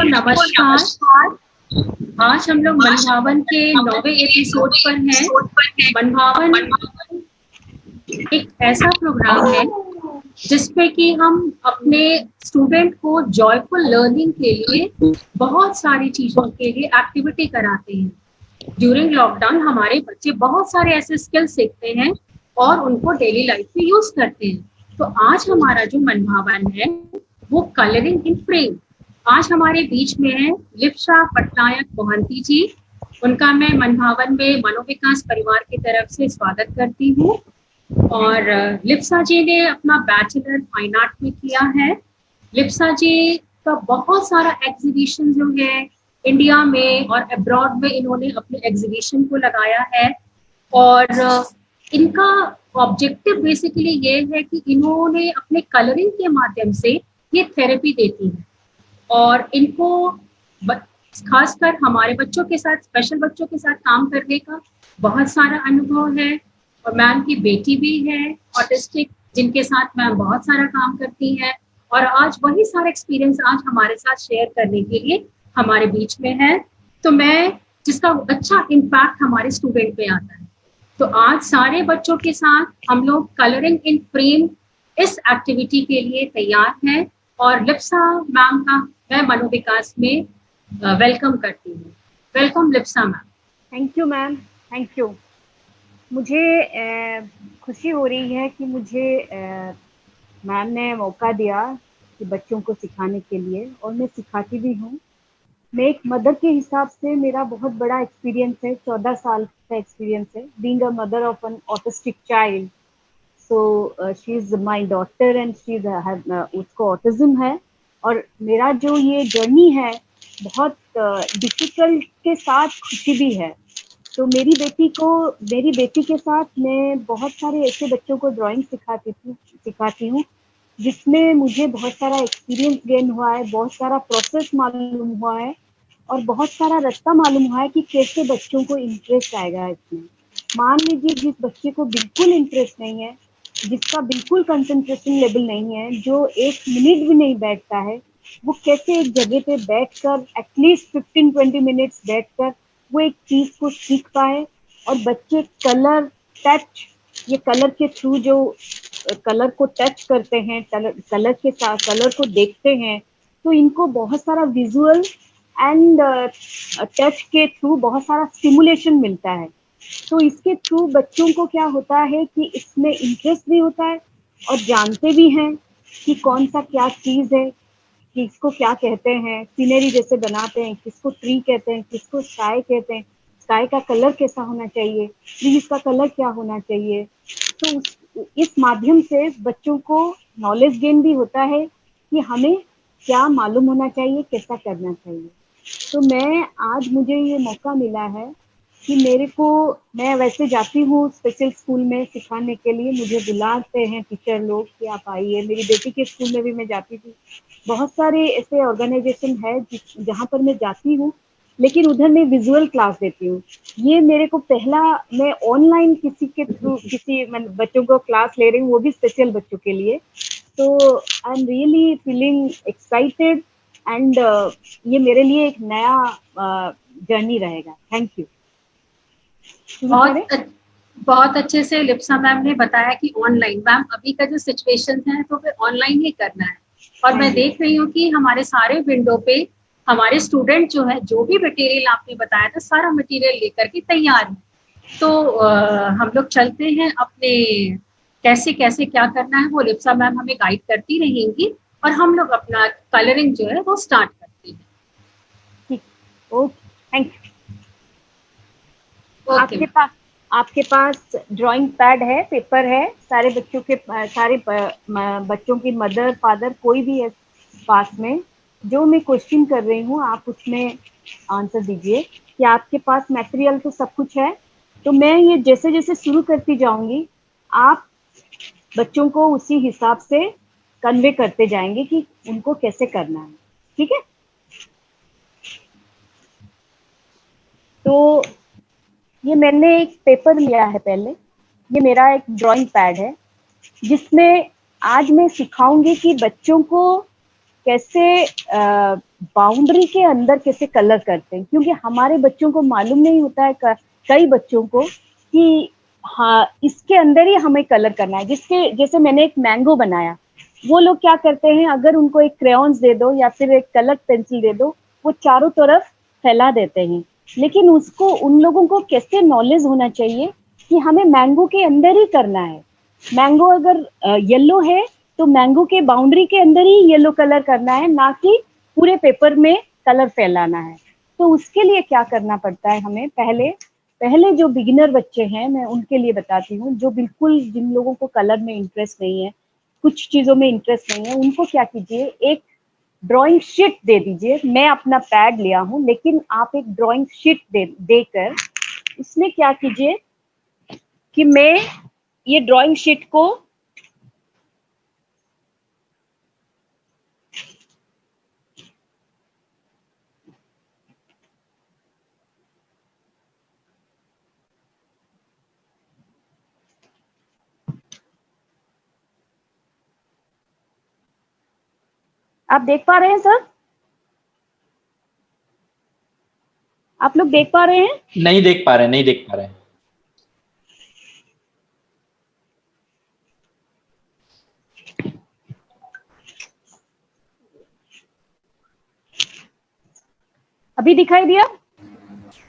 नमस्कार। आज हम लोग मनभावन के 9वें एपिसोड पर हैं। मनभावन एक ऐसा प्रोग्राम है जिसपे कि हम अपने स्टूडेंट को जॉयफुल लर्निंग के लिए बहुत सारी चीजों के लिए एक्टिविटी कराते हैं। ड्यूरिंग लॉकडाउन हमारे बच्चे बहुत सारे ऐसे स्किल सीखते हैं और उनको डेली लाइफ में यूज करते हैं। तो आज हमारा जो मनभावन है वो कलरिंग इन फ्रेम। आज हमारे बीच में है लिप्सा पटनायक मोहंती जी। उनका मैं मनभावन में मनोविकास परिवार की तरफ से स्वागत करती हूँ। और लिप्सा जी ने अपना बैचलर फाइन आर्ट में किया है। लिप्सा जी का बहुत सारा एग्जीबिशन जो है इंडिया में और अब्रॉड में इन्होंने अपने एग्जीबिशन को लगाया है। और इनका ऑब्जेक्टिव बेसिकली ये है कि इन्होंने अपने कलरिंग के माध्यम से ये थेरेपी देती है और इनको खासकर हमारे बच्चों के साथ, स्पेशल बच्चों के साथ काम करने का बहुत सारा अनुभव है। और मैम की बेटी भी है ऑटिस्टिक, जिनके साथ मैम बहुत सारा काम करती हैं और आज वही सारा एक्सपीरियंस आज हमारे साथ शेयर करने के लिए हमारे बीच में है। तो मैं जिसका अच्छा इम्पैक्ट हमारे स्टूडेंट पे आता है। तो आज सारे बच्चों के साथ हम लोग कलरिंग इन फ्रेम इस एक्टिविटी के लिए तैयार हैं और लिप्सा मैम का मैं मनोविकास में वेलकम करती हूँ। Welcome Lipsa ma'am. Thank you ma'am, thank you. मुझे खुशी हो रही है कि मुझे मैम ने मौका दिया कि बच्चों को सिखाने के लिए, और मैं सिखाती भी हूँ। मैं एक मदर के हिसाब से मेरा बहुत बड़ा एक्सपीरियंस है, 14 साल का एक्सपीरियंस है being a mother of an autistic child. So she is my daughter and she उसको ऑटिज्म है। और मेरा जो ये जर्नी है बहुत डिफिकल्ट के साथ खुशी भी है। तो मेरी बेटी के साथ मैं बहुत सारे ऐसे बच्चों को ड्राइंग सिखाती हूँ जिसमें मुझे बहुत सारा एक्सपीरियंस गेन हुआ है, बहुत सारा प्रोसेस मालूम हुआ है और बहुत सारा रास्ता मालूम हुआ है कि कैसे बच्चों को इंटरेस्ट आएगा इसमें। मान लीजिए जिस बच्चे को बिल्कुल इंटरेस्ट नहीं है, जिसका बिल्कुल कंसंट्रेशन लेवल नहीं है, जो 1 मिनट भी नहीं बैठता है, वो कैसे एक जगह पे बैठकर एटलीस्ट 15-20 मिनट्स बैठकर वो एक चीज को सीख पाए। और बच्चे कलर टच, ये कलर के थ्रू जो कलर को टच करते हैं, कलर के साथ कलर को देखते हैं, तो इनको बहुत सारा विजुअल एंड टच के थ्रू बहुत सारा स्टिमुलेशन मिलता है। तो इसके थ्रू बच्चों को क्या होता है कि इसमें इंटरेस्ट भी होता है और जानते भी हैं कि कौन सा क्या चीज़ है, कि इसको क्या कहते हैं। सीनरी जैसे बनाते हैं, किसको ट्री कहते हैं, किसको स्काई कहते हैं, स्काई का कलर कैसा होना चाहिए, ट्रीज का कलर क्या होना चाहिए। तो इस माध्यम से बच्चों को नॉलेज गेन भी होता है कि हमें क्या मालूम होना चाहिए, कैसा करना चाहिए। तो मुझे ये मौका मिला है कि मैं वैसे जाती हूँ स्पेशल स्कूल में सिखाने के लिए, मुझे बुलाते हैं टीचर लोग कि आप आइए। मेरी बेटी के स्कूल में भी मैं जाती थी। बहुत सारे ऐसे ऑर्गेनाइजेशन है जहाँ पर मैं जाती हूँ, लेकिन उधर मैं विजुअल क्लास देती हूँ। ये मेरे को मैं ऑनलाइन किसी के थ्रू बच्चों को क्लास ले रही हूँ, वो भी स्पेशल बच्चों के लिए। तो I am really feeling excited and ये मेरे लिए एक नया जर्नी रहेगा। Thank you. बहुत अच्छे से लिप्सा मैम ने बताया कि ऑनलाइन, मैम अभी का जो सिचुएशन है तो फिर ऑनलाइन ही करना है। और मैं देख रही हूँ कि हमारे सारे विंडो पे हमारे स्टूडेंट जो है, जो भी मटेरियल आपने बताया था सारा मटेरियल लेकर के तैयार है। तो हम लोग चलते हैं अपने कैसे कैसे क्या करना है वो लिप्सा मैम हमें गाइड करती रहेंगी और हम लोग अपना कलरिंग जो है वो स्टार्ट करते हैं। Okay, thank you. आपके पास ड्राइंग पैड है, पेपर है, सारे बच्चों की मदर फादर कोई भी है पास में। जो मैं क्वेश्चन कर रही हूँ आप उसमें आंसर दीजिए कि आपके पास मटेरियल तो सब कुछ है। तो मैं ये जैसे जैसे शुरू करती जाऊंगी, आप बच्चों को उसी हिसाब से कन्वे करते जाएंगे कि उनको कैसे करना है। ठीक है? तो ये मैंने एक पेपर लिया है पहले, ये मेरा एक ड्राइंग पैड है जिसमें आज मैं सिखाऊंगी कि बच्चों को कैसे बाउंड्री के अंदर कैसे कलर करते हैं, क्योंकि हमारे बच्चों को मालूम नहीं होता है, कई बच्चों को, कि हाँ इसके अंदर ही हमें कलर करना है। जिसके जैसे मैंने एक मैंगो बनाया, वो लोग क्या करते हैं, अगर उनको एक क्रेयॉन्स दे दो या फिर एक कलर पेंसिल दे दो, वो चारों तरफ फैला देते हैं। लेकिन उसको, उन लोगों को कैसे नॉलेज होना चाहिए कि हमें मैंगो के अंदर ही करना है। मैंगो अगर येलो है तो मैंगो के बाउंड्री के अंदर ही येलो कलर करना है, ना कि पूरे पेपर में कलर फैलाना है। तो उसके लिए क्या करना पड़ता है हमें, पहले पहले जो बिगिनर बच्चे हैं, मैं उनके लिए बताती हूँ, जो बिल्कुल, जिन लोगों को कलर में इंटरेस्ट नहीं है, कुछ चीजों में इंटरेस्ट नहीं है, उनको क्या कीजिए, एक ड्राइंग शीट दे दीजिए। मैं अपना पैड लिया हूँ, लेकिन आप एक ड्राइंग शीट देकर उसमें क्या कीजिए कि मैं ये ड्राइंग शीट को आप देख पा रहे हैं सर? आप लोग देख पा रहे हैं? नहीं देख पा रहे, नहीं देख पा रहे। अभी दिखाई दिया?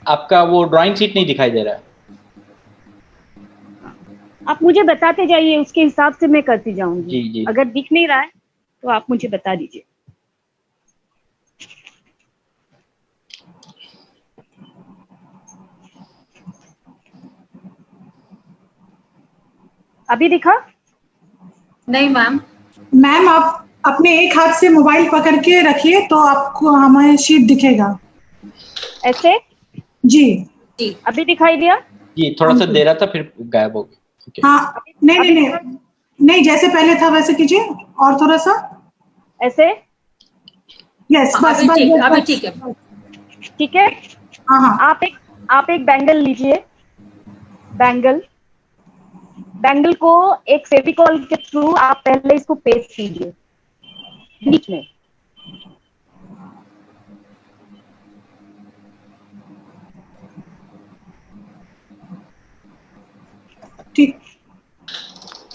आपका वो ड्राइंग शीट नहीं दिखाई दे रहा है। आप मुझे बताते जाइए, उसके हिसाब से मैं करती जाऊंगी। जी जी। अगर दिख नहीं रहा है तो आप मुझे बता दीजिए। अभी दिखा? नहीं मैम। मैम आप अपने एक हाथ से मोबाइल पकड़ के रखिए तो आपको हमारे शीट दिखेगा। ऐसे? जी जी अभी दिखाई दिया? जी, थोड़ा सा दे रहा था फिर गायब हो गया। ठीक है। हाँ, नहीं नहीं नहीं नहीं, जैसे पहले था वैसे कीजिए, और थोड़ा सा। ऐसे? यस, बस अभी बस ठीक, बस अभी बस। ठीक है। ठीक है। हाँ हाँ, आप एक बैंगल लीजिए। बैंगल बैंगल को एक फेविकॉल के थ्रू आप पहले इसको पेस्ट कीजिए बीच में। ठीक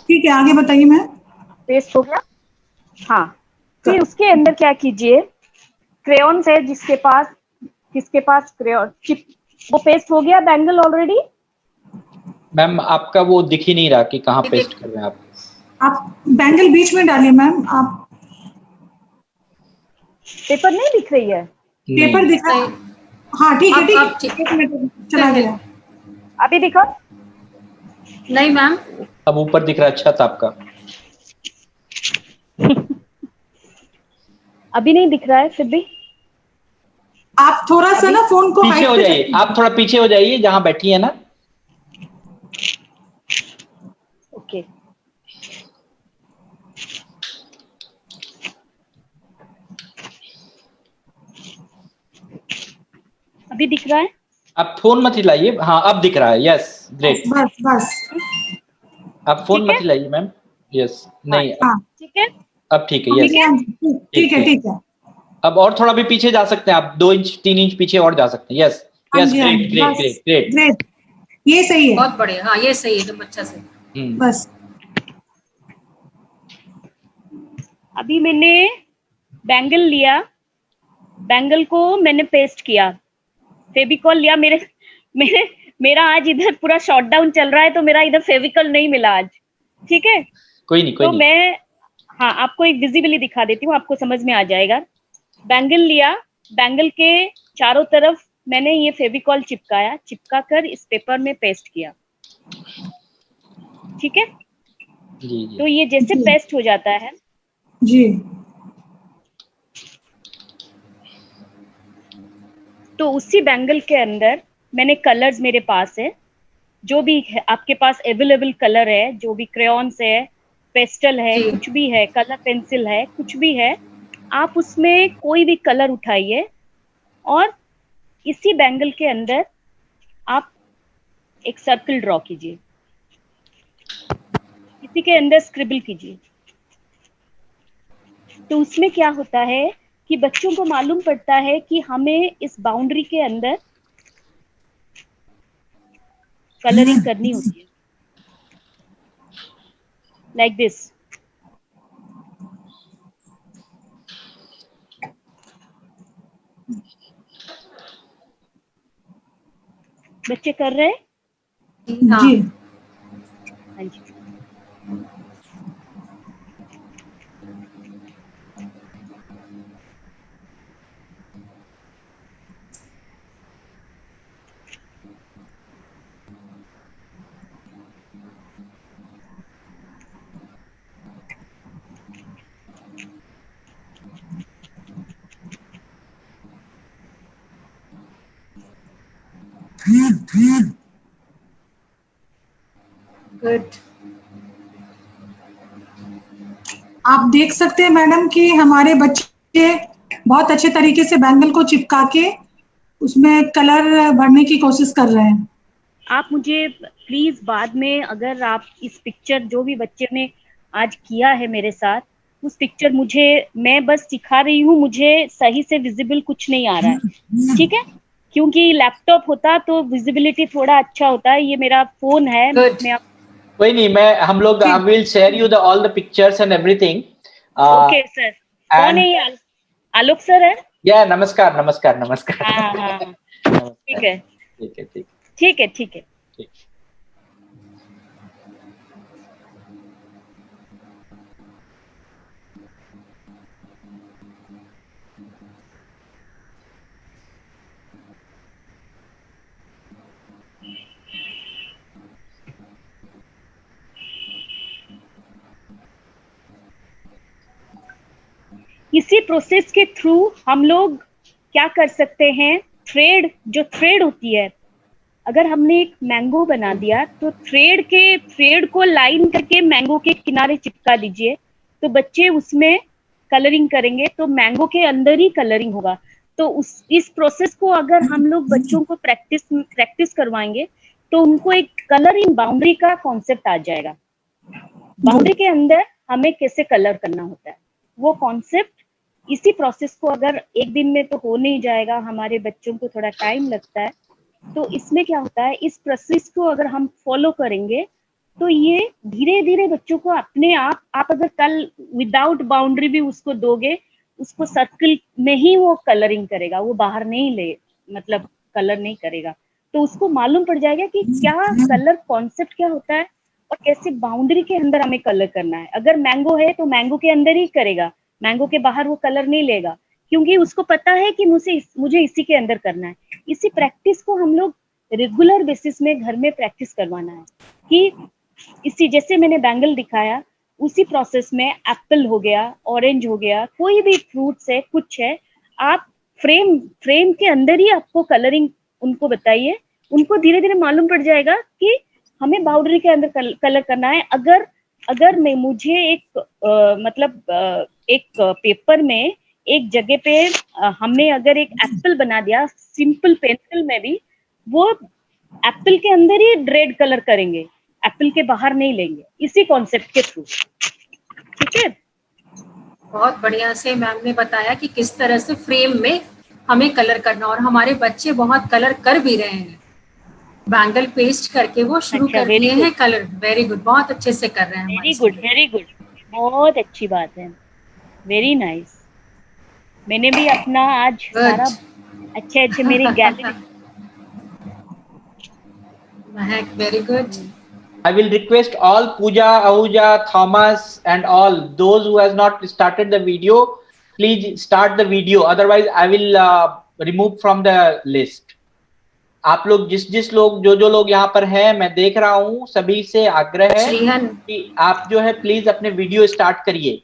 ठीक है, आगे बताइए मैम। पेस्ट हो गया? हाँ। फिर उसके अंदर क्या कीजिए, क्रेयॉन्स है किसके पास क्रेयॉन चिप, वो पेस्ट हो गया बैंगल ऑलरेडी? मैम आपका वो दिख ही नहीं रहा कि कहाँ पेस्ट कर रहे हैं आप। आप बैंगल बीच में डालिए मैम। आप पेपर नहीं दिख रही है? पेपर नहीं। दिखा? नहीं। हाँ ठीक है, आप ठीक है, 1 मिनट चला गया। अभी दिखा? नहीं मैम। अब ऊपर दिख रहा है छत आपका। अभी नहीं दिख रहा है फिर भी? आप थोड़ा सा ना फोन को पीछे हाइट हो पे जाइए, आप थोड़ा पीछे हो जाइए जहाँ बैठी है ना। ओके। अभी दिख रहा है? आप फोन मत हिलाइए। हाँ अब दिख रहा है। Yes great. बस बस। आप फोन ठीक मत है? हिलाइए मैम। यस नहीं हाँ ठीक है। अब ठीक है। हाँ यस जी, ठीक है ठीक है। अब और थोड़ा भी पीछे जा सकते हैं आप, 2 इंच 3 इंच पीछे और जा सकते हैं। यस हाँ यस जी, हाँ ग्रेट जी, ग्रेट बस ग्रेट ग्रेट। ग्रेट, ये सही है। बहुत बढ़िया, हाँ ये सही है एकदम अच्छा से। बस अभी मैंने बैंगल लिया, बैंगल को मैंने पेस्ट किया, फेविकॉल लिया। मेरे मेरा आज इधर पूरा शॉट डाउन चल रहा है तो मेरा इधर फेविकॉल नहीं मिला आज। ठीक है, कोई नहीं कोई तो नहीं। मैं, हाँ, आपको एक विजिबली दिखा देती हूँ, आपको समझ में आ जाएगा। बैंगल लिया, बैंगल के चारों तरफ मैंने ये फेविकॉल चिपकाया, चिपका कर इस पेपर में पेस्ट किया। ठीक है, जी जी तो ये जैसे जी पेस्ट हो जाता है, जी। तो उसी बैंगल के अंदर मैंने कलर्स मेरे पास है, जो भी है आपके पास अवेलेबल कलर है, जो भी क्रेयॉन्स है, पेस्टल है, जी कुछ भी है, कलर पेंसिल है, कुछ भी है, आप उसमें कोई भी कलर उठाइए और इसी बैंगल के अंदर आप एक सर्कल ड्रॉ कीजिए, इसी के अंदर स्क्रिबल कीजिए। तो उसमें क्या होता है कि बच्चों को मालूम पड़ता है कि हमें इस बाउंड्री के अंदर कलरिंग करनी होती है, लाइक दिस। बच्चे कर रहे हैं? हाँ। जी। हाँ जी। गुड। आप देख सकते हैं मैडम कि हमारे बच्चे बहुत अच्छे तरीके से बैंगल को चिपका के उसमें कलर भरने की कोशिश कर रहे हैं। आप मुझे प्लीज बाद में, अगर आप इस पिक्चर जो भी बच्चे ने आज किया है मेरे साथ, उस पिक्चर मुझे, मैं बस सिखा रही हूँ, मुझे सही से विजिबल कुछ नहीं आ रहा है, ठीक है? क्योंकि लैपटॉप होता तो विजिबिलिटी थोड़ा अच्छा होता है, ये मेरा फोन है। गुड। मैं कोई नहीं, मैं हम लोग will share you the all the pictures and everything. Okay sir. कौन है ये? आलोक सर है? या नमस्कार नमस्कार नमस्कार। हाँ हाँ हाँ, ठीक नमस्कार। है ठीक है ठीक ठीक है ठीक है। ठीक। इसी प्रोसेस के थ्रू हम लोग क्या कर सकते हैं, थ्रेड, जो थ्रेड होती है, अगर हमने एक मैंगो बना दिया तो थ्रेड को लाइन करके मैंगो के किनारे चिपका दीजिए, तो बच्चे उसमें कलरिंग करेंगे, तो मैंगो के अंदर ही कलरिंग होगा। तो इस प्रोसेस को अगर हम लोग बच्चों को प्रैक्टिस करवाएंगे तो उनको एक कलर इन बाउंड्री का कॉन्सेप्ट आ जाएगा। बाउंड्री के अंदर हमें कैसे कलर करना होता है, वो कॉन्सेप्ट, इसी प्रोसेस को अगर एक दिन में तो हो नहीं जाएगा, हमारे बच्चों को थोड़ा टाइम लगता है, तो इसमें क्या होता है, इस प्रोसेस को अगर हम फॉलो करेंगे तो ये धीरे धीरे बच्चों को अपने आप अगर कल विदाउट बाउंड्री भी उसको दोगे, उसको सर्कल में ही वो कलरिंग करेगा, वो बाहर नहीं ले, मतलब कलर नहीं करेगा। तो उसको मालूम पड़ जाएगा कि क्या कलर कॉन्सेप्ट क्या होता है और कैसे बाउंड्री के अंदर हमें कलर करना है। अगर मैंगो है तो मैंगो के अंदर ही करेगा, मैंगो के बाहर वो कलर नहीं लेगा, क्योंकि उसको पता है कि मुझे इसी के अंदर करना है। इसी प्रैक्टिस को हम लोग रेगुलर बेसिस में घर में प्रैक्टिस करवाना है कि इसी, जैसे मैंने बैंगल दिखाया, उसी प्रोसेस में एप्पल हो गया, ऑरेंज हो गया, कोई भी फ्रूट्स है, कुछ है, आप फ्रेम के अंदर ही आपको कलरिंग उनको बताइए, उनको धीरे धीरे मालूम पड़ जाएगा कि हमें बाउंड्री के अंदर कलर करना है। अगर मैं मुझे एक पेपर में एक जगह पे हमने अगर एक एप्पल बना दिया सिंपल पेंसिल में भी, वो एप्पल के अंदर ही रेड कलर करेंगे, एप्पल के बाहर नहीं लेंगे, इसी कॉन्सेप्ट के थ्रू। ठीक है, बहुत बढ़िया से मैम ने बताया कि किस तरह से फ्रेम में हमें कलर करना, और हमारे बच्चे बहुत कलर कर भी रहे हैं, बैंगल पेस्ट करके वो शुरू अच्छा, कर वेरी दिए गुड, हैं कलर। वेरी गुड, बहुत अच्छे से कर रहे हैं हमारे very good, student. Very good, बहुत अच्छी बात है, वेरी नाइस। मैंने भी अपना आज सारा गुड। अच्छे अच्छे मेरी gallery. Mahak, very good. I will request all Pooja, Ahuja, Thomas, and all those who has not started the video, please start the video. Otherwise, I will remove from the list. आप लोग जिस लोग जो लोग यहाँ पर हैं, मैं देख रहा हूँ, सभी से आग्रह है श्रीहन, कि आप जो है प्लीज अपने वीडियो स्टार्ट करिए।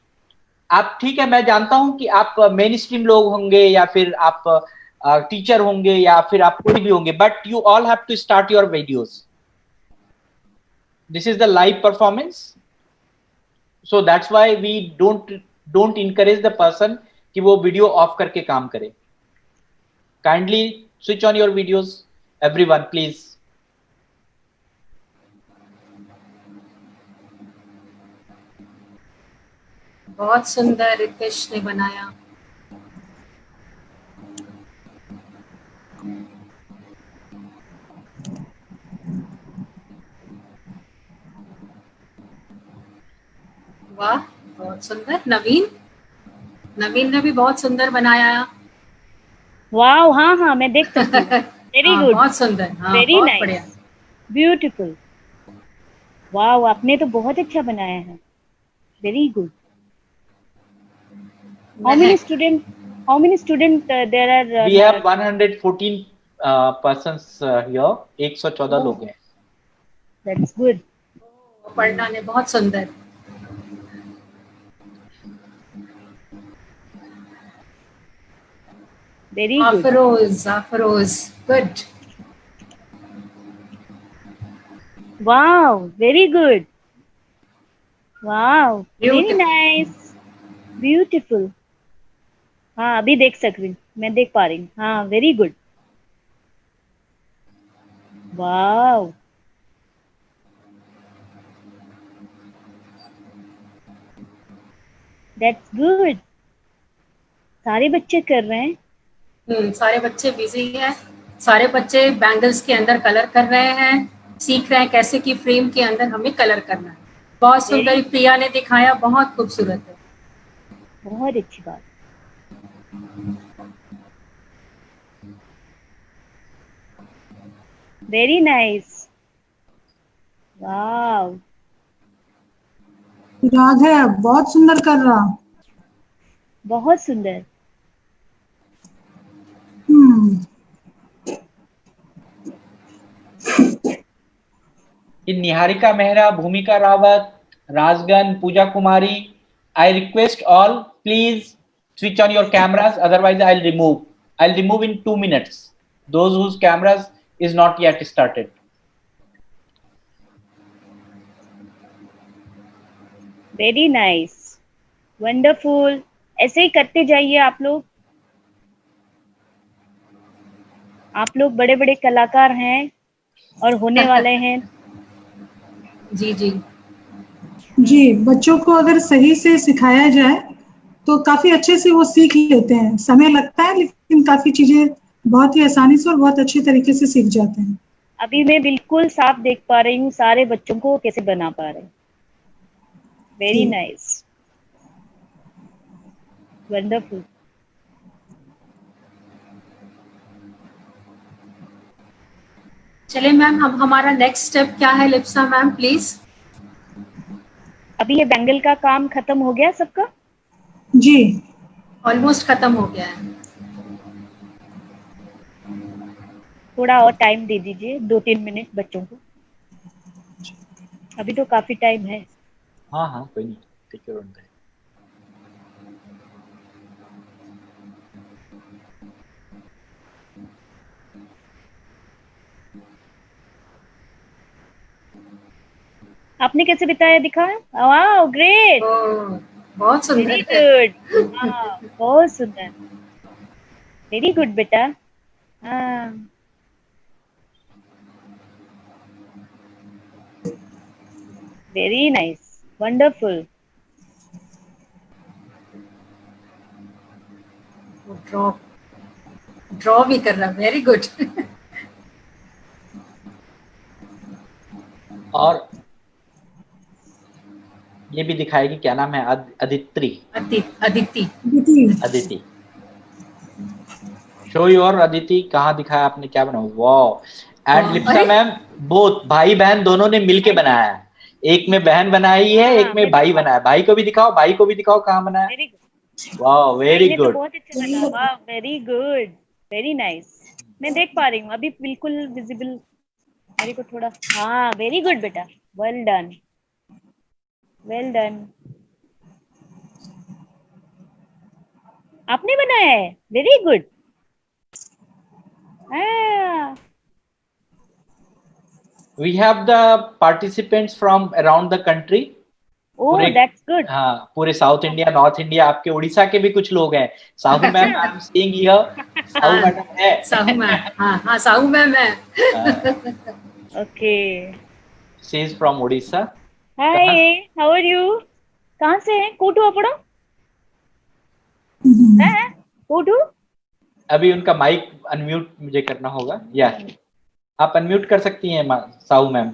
आप, ठीक है, मैं जानता हूँ कि आप मेन स्ट्रीम लोग होंगे या फिर आप टीचर होंगे या फिर आप कोई भी होंगे, but you all have to start your videos. This is the live performance, so that's why we don't encourage the person कि वो वीडियो ऑफ करके काम करे। Kindly switch on your videos, everyone, please. बहुत सुंदर रितेश ने बनाया। वाह, बहुत सुंदर। नवीन ने भी बहुत सुंदर बनाया। वाओ, हाँ हाँ, मैं देख सकती हूँ। वेरी हाँ, गुड, बहुत सुंदर। हाँ, वेरी बहुत नाइस, बढ़िया। ब्यूटीफुल। वाओ, आपने तो बहुत अच्छा बनाया है। Very good. How many Mahak, student, there are? We have 114 persons here, 114 लोग हैं। That's good. पढ़ना ने बहुत सुंदर। Very good. Afroz, good. Wow, very good. Wow, very beautiful. Nice, beautiful. हाँ, अभी देख सक रही हूँ, मैं देख पा रही हूँ। हाँ, very good. Wow, that's good. सारे बच्चे कर रहे हैं। सारे बच्चे बिजी हैं। सारे बच्चे बैंगल्स के अंदर कलर कर रहे हैं, सीख रहे हैं कैसे कि फ्रेम के अंदर हमें कलर करना है। बहुत वेरी, सुंदर प्रिया ने दिखाया, बहुत खूबसूरत है। बहुत अच्छी बात। Very nice. वाओ, राघव बहुत सुंदर कर रहा। बहुत सुंदर। In Niharika Mehra, Bhumika Rawat, Rajgan, Pooja Kumari, I request all, please switch on your cameras, otherwise I'll remove. I'll remove in 2 minutes. Those whose cameras is not yet started. Very nice, wonderful. ऐसे ही करते जाइए आप लोग। आप लोग बड़े बड़े कलाकार हैं और होने वाले हैं। जी जी। जी, बच्चों को अगर सही से सिखाया जाए तो काफी अच्छे से वो सीख लेते हैं। समय लगता है लेकिन काफी चीजें बहुत ही आसानी से और बहुत अच्छे तरीके से सीख जाते हैं। अभी मैं बिल्कुल साफ देख पा रही हूँ सारे बच्चों को कैसे बना पा रहे हैं। वेरी जी। Nice, wonderful. चलिए मैम, अब हमारा नेक्स्ट स्टेप क्या है? Lipsa ma'am please. अभी ये बैंगल का काम खत्म हो गया सबका? जी, ऑलमोस्ट खत्म हो गया है। थोड़ा और टाइम दे दीजिए, 2-3 मिनट बच्चों को। अभी तो काफी टाइम है। हाँ हाँ, कोई नहीं, take your own time. आपने कैसे बिताया दिखाया? वाओ, ग्रेट, बहुत सुंदर वेरी है। गुड। हाँ, बहुत सुंदर। वेरी गुड बेटा। हाँ, very nice, wonderful. Draw draw भी कर रहा, वेरी गुड। और ये भी दिखाएगी, क्या नाम है? अदिति। अदिति। Aditi, show your Aditi. कहाँ दिखाया आपने, क्या बनाया? वाह। एंड लिप्सा मैम, बोथ भाई बहन दोनों ने मिलके बनाया है। एक में बहन बनाई है, एक में भाई बनाया। भाई को भी दिखाओ, भाई को भी दिखाओ कहाँ बनाया। Very good. वाह, वेरी मैंने तो गुड। बहुत अच्छा बना। वाह, वेरी गुड, वेरी नाइस। मैं देख पा रही हूँ अभी, बिल्कुल विजिबल मेरे को थोड़ा। हाँ, वेरी गुड बेटा, वेल डन, वेल डन। आपने बनाया है, very good. We have the participants from around the country. Oh, that's good. हाँ, पूरे साउथ इंडिया, नॉर्थ इंडिया, आपके उड़ीसा के भी कुछ लोग हैं। Sahu ma'am, I am seeing here. Sahu madam है। साहू मैम, हाँ साहू मैम है। Okay, she is from Orissa. Hi, how are you? कहाँ से हैं? कोटू अपड़ो? है Who do? अभी उनका माइक अनम्यूट मुझे करना होगा। या आप अनम्यूट कर सकती हैं साहू मैम।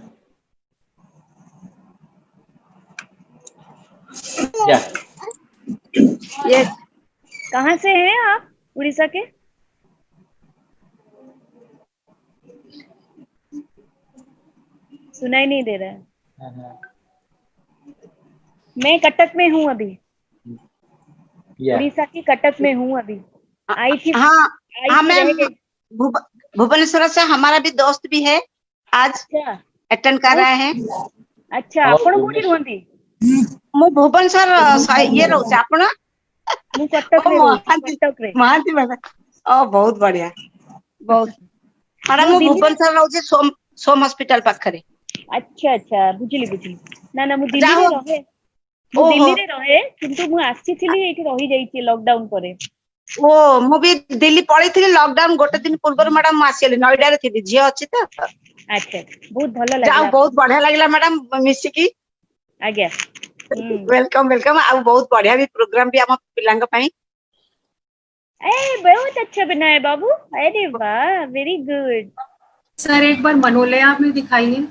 या यस। कहाँ से हैं आप? उड़ीसा के? सुनाई नहीं दे रहा है। मैं कटक में हूँ अभी। उड़ीसा की कटक में हूँ अभी। आई थी। हाँ मैम, भुवनेश्वर से हमारा भी दोस्त भी है, आज अच्छा अटेंड कर रहे हैं। अच्छा आपण कोठी रुहंती? मु भुवनेश्वर ये रहूँ आपण मु कटक रे रहूँ। कटक रे महांती मैडम। ओ बहुत बढ़िया, बहुत मैडम। मु भुवनेश्वर रहूँ सोम हॉस्पिटल पाखरे। अच्छा अच्छा बुझिली बुझिली। ना ना मु दिल्ली रे रहे। मु दिल्ली रे रहे किंतु मु आसीथिली एठी रही जाईची लॉकडाउन परे। ओ मु भी दिल्ली पळीथिली लॉकडाउन गोटे दिन पूर्व मैडम। मु आसीली नोएडा रे थी, झियो अछि त। अच्छा बहुत भलो लागला। जाओ बहुत बढ़िया लागला मैडम मिसिकी। आज्ञा वेलकम वेलकम। आ बहुत बढ़िया भी प्रोग्राम भी हम पिलांग पई। ए बहुत अच्छा बनाया बाबू। अरे वाह वेरी गुड। सर एक बार मनोलया में दिखाइए।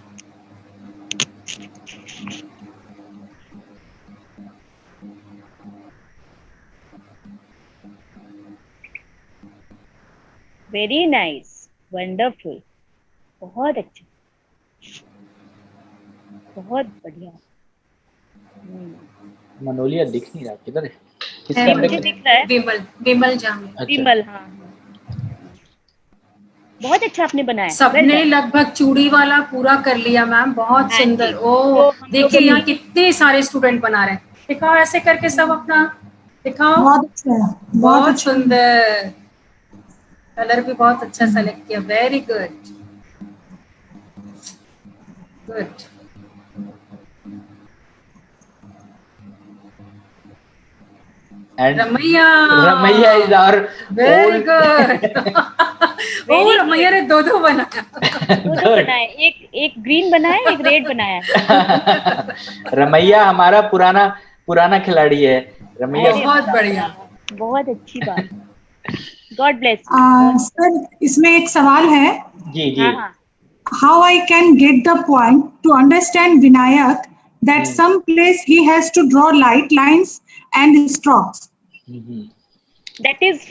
वेरी नाइस, वंडरफुल, बहुत अच्छा, बहुत बढ़िया। मनोलिया दिख नहीं रहा, किधर है? मुझे दिख रहा है विमल जाम। विमल। हाँ बहुत अच्छा आपने बनाया। सबने लगभग चूड़ी वाला पूरा कर लिया मैम, बहुत सुंदर। ओ देखिए यहाँ कितने सारे स्टूडेंट बना रहे हैं। दिखाओ ऐसे करके सब अपना दिखाओ। बहुत अच्छा, बहुत सुंदर। कलर भी बहुत अच्छा सेलेक्ट किया। Very good good. Ramaiya is our very good. ओ रमैया ने दो बनाया। दो बनाए, एक ग्रीन बनाया, एक रेड बनाया। रमैया हमारा पुराना खिलाड़ी है। रमैया बहुत बढ़िया, बहुत अच्छी बात। God bless. सर इसमें एक सवाल है। जी जी। How I can get the point to understand Vinayak that some place he has to draw light lines and strokes. That is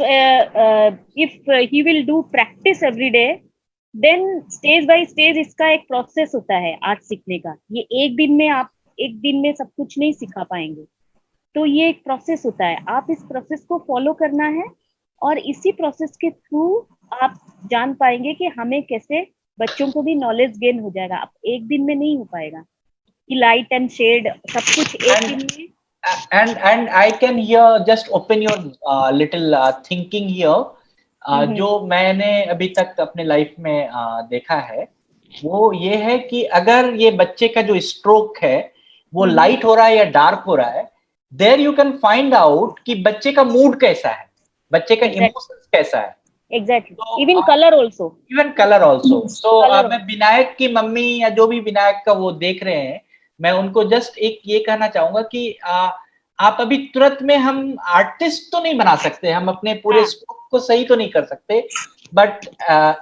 if he will do practice every day, then stage by stage इसका एक process होता है art सीखने का। ये एक दिन में सब कुछ नहीं सिखा पाएंगे, तो ये एक प्रोसेस होता है। आप इस प्रोसेस को फॉलो करना है और इसी प्रोसेस के थ्रू आप जान पाएंगे कि हमें कैसे, बच्चों को भी नॉलेज गेन हो जाएगा। अब एक दिन में नहीं हो पाएगा कि लाइट एंड शेड सब कुछ एक दिन में। and I can here just open your little thinking here. जो मैंने अभी तक अपने लाइफ में देखा है वो ये है कि अगर ये बच्चे का जो स्ट्रोक है वो लाइट हो रहा है या डार्क हो रहा है, there you can find out कि बच्चे का मूड कैसा है, बच्चे का इमोशंस कैसा है। Exactly, even colour also. So मैं विनायक की मम्मी या जो भी विनायक का वो देख रहे हैं, मैं उनको जस्ट एक ये कहना चाहूंगा कि आप अभी तुरंत में, हम आर्टिस्ट तो नहीं बना सकते, हम अपने पूरे स्ट्रोक को सही तो नहीं कर सकते, but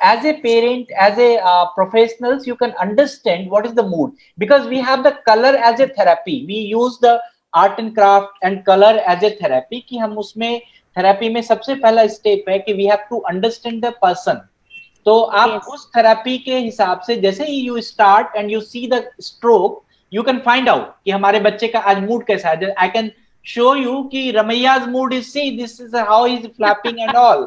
as a parent, as a professionals, you can understand what is the mood, because we have the colour as a therapy. We use the art and craft and colour as a therapy, कि हम उसमें therapy में सबसे पहला step है कि we have to understand the person. तो आप उस थेरेपी के हिसाब से जैसे ही you start and you see the stroke, you can find out कि हमारे बच्चे का आज मूड कैसा है। आई कैन शो यू कि रमैया's mood is, see this is how he is flapping and all.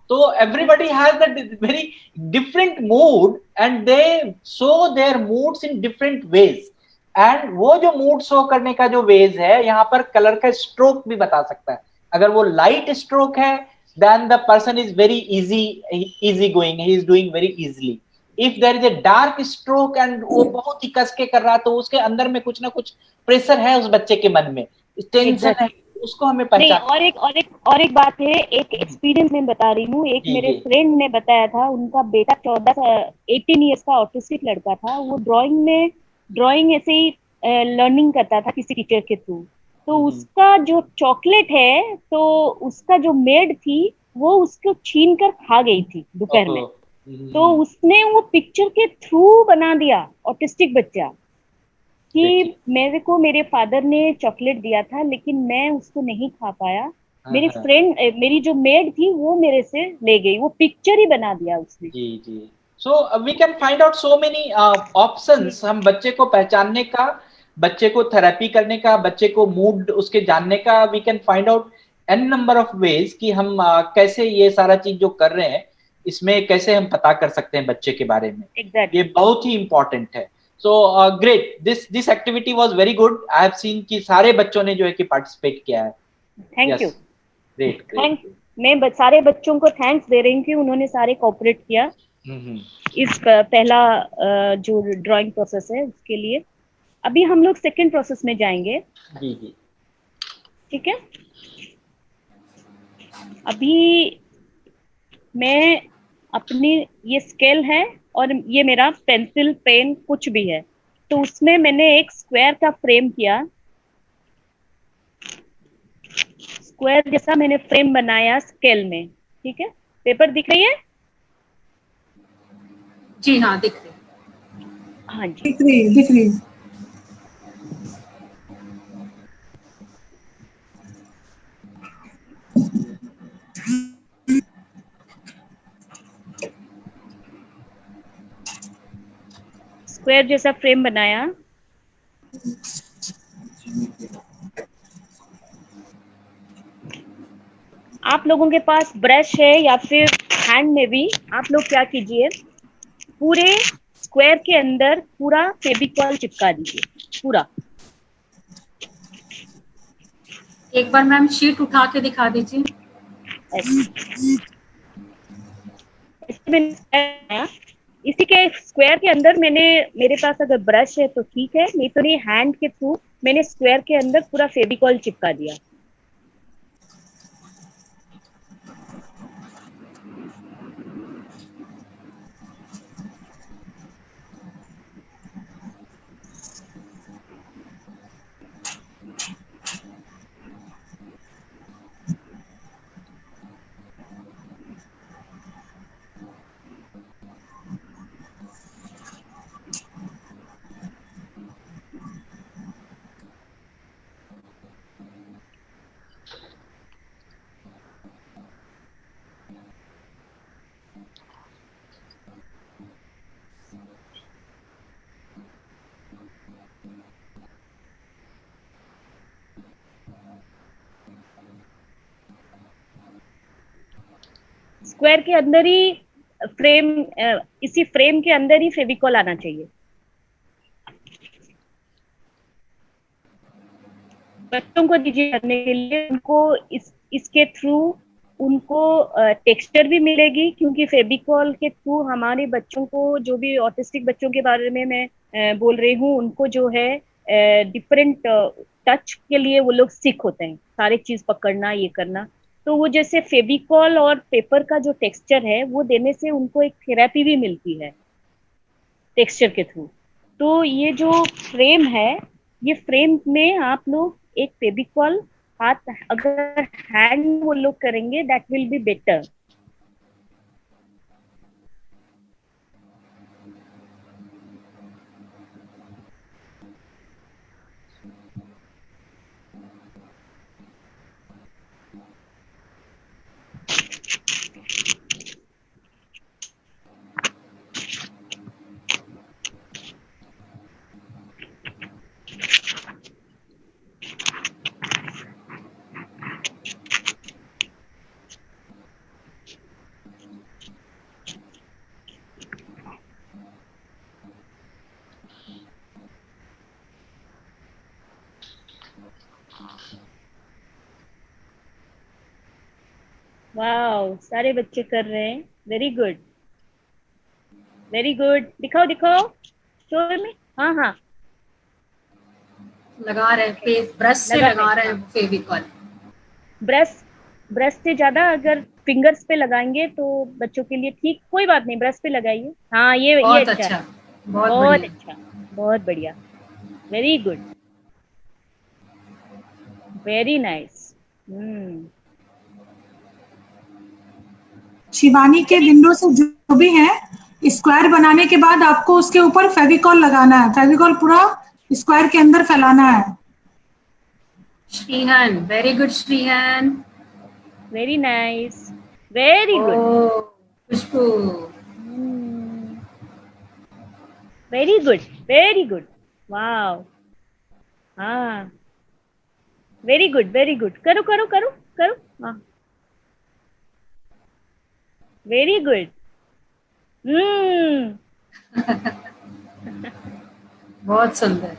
So everybody has that very different mood and they show their moods in different ways. And वो जो mood show करने का जो ways है, यहाँ पर colour का stroke भी बता सकता है। अगर वो light stroke है, then the person is very easy going, he is doing very easily. If there is a dark stroke and वो बहुत ही कस के कर रहा, तो उसके अंदर में कुछ ना कुछ प्रेशर है उस बच्चे के मन में, टेंशन है, उसको हमें पहचान। और एक बात है, एक एक्सपीरियंस मैं बता रही हूँ। एक मेरे फ्रेंड ने बताया था, उनका बेटा 18 इयर्स का ऑटिस्टिक लड़का था। वो ड्राइंग ऐसे ही लर्निंग करता था किसी टीचर के थ्रू। तो उसका जो चॉकलेट है, तो उसका जो मेड थी वो उसको छीन कर खा गई थी दोपहर में। तो उसने वो पिक्चर के थ्रू बना दिया ऑटिस्टिक बच्चा कि मेरे को मेरे फादर ने चॉकलेट दिया था लेकिन मैं उसको नहीं खा पाया, मेरी फ्रेंड मेरी जो मेड थी वो मेरे से ले गई, वो पिक्चर ही बना दिया उसने। जी जी। So we can find out so many options, हम बच्चे को पहचानने का, बच्चे को थेरेपी करने का, बच्चे को मूड उसके जानने का, we can find out an number of ways कि हम कैसे ये सारा चीज जो कर रहे हैं इसमें कैसे हम पता कर सकते हैं बच्चे के बारे में। Exactly. ये बहुत ही इंपॉर्टेंट है। So great, this activity was very good. I have seen कि सारे बच्चों ने जो है कि पार्टिसिपेट किया है। Thank you. Great great. Thank you. मैं सारे बच्चों को थैंक्स दे रही हूँ कि उन्होंने सारे कोऑपरेट किया इस पहला जो ड्राइंग प्रोसेस है उसके लिए। अभी हम लोग सेकंड प्रोसेस में जाएंगे। जी जी ठीक है। अभी मैं अपनी, ये स्केल है और ये मेरा पेंसिल पेन कुछ भी है, तो उसमें मैंने एक स्क्वायर का फ्रेम किया, स्क्वायर जैसा मैंने फ्रेम बनाया स्केल में। ठीक है, पेपर दिख रही है? जी हाँ, दिख रही है। हाँ जी, दिख रही है, दिख रही है। स्क्वायर जैसा फ्रेम बनाया। आप लोगों के पास ब्रश है या फिर हैंड में भी, आप लोग क्या कीजिए, पूरे स्क्वायर के अंदर पूरा फेविकॉल चिपका दीजिए पूरा। एक बार मैम शीट उठा के दिखा दीजिए। इसी के स्क्वायर के अंदर मैंने, मेरे पास अगर ब्रश है तो ठीक है, नहीं तो ये हैंड के थ्रू मैंने स्क्वायर के अंदर पूरा फेविकॉल चिपका दिया। स्क्वायर के अंदर ही फ्रेम, इसी फ्रेम के अंदर ही फेविकॉल आना चाहिए। बच्चों को दीजिए करने के लिए, उनको इसके थ्रू उनको टेक्सचर भी मिलेगी, क्योंकि फेविकॉल के थ्रू हमारे बच्चों को, जो भी ऑटिस्टिक बच्चों के बारे में मैं बोल रही हूँ, उनको जो है डिफरेंट टच के लिए वो लोग सीख होते हैं, सारे चीज पकड़ना, ये करना। तो वो जैसे फेविकॉल और पेपर का जो टेक्सचर है वो देने से उनको एक थेरेपी भी मिलती है टेक्सचर के थ्रू। तो ये जो फ्रेम है, ये फ्रेम में आप लोग एक फेविकॉल हाथ, अगर हैंड वो लोग करेंगे that will be better. Wow, सारे बच्चे कर रहे हैं, वेरी गुड वेरी गुड। दिखाओ दिखाओ, शो में। हाँ हाँ, लगा रहे हैं, ब्रश से लगा रहे हैं फेविकॉल। ब्रश से ज्यादा अगर फिंगर्स पे लगाएंगे तो बच्चों के लिए ठीक, कोई बात नहीं, ब्रश पे लगाइए। हाँ, ये बहुत अच्छा अच्छा, है, बहुत बहुत बढ़िया। अच्छा, बहुत बढ़िया, very good. Very nice. Shivani के विंडो से जो भी है, स्क्वायर बनाने के बाद आपको उसके ऊपर फेविकॉल लगाना है, फेविकॉल पूरा स्क्वायर के अंदर फैलाना है। Shrihan, very good Shrihan. Very nice, very good. Khushboo, very good, very good, wow. हाँ, वेरी गुड, वेरी गुड। करो करो करो करो। हाँ, वेरी गुड। बहुत सुंदर।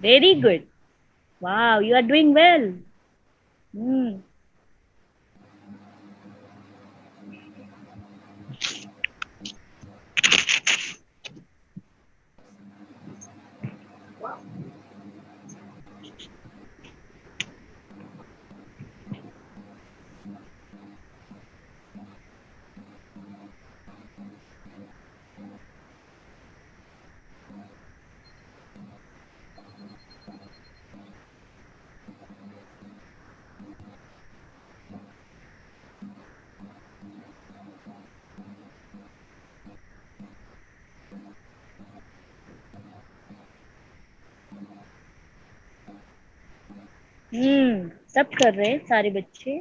Very good, wow, you are doing well. सब कर रहे हैं सारे बच्चे।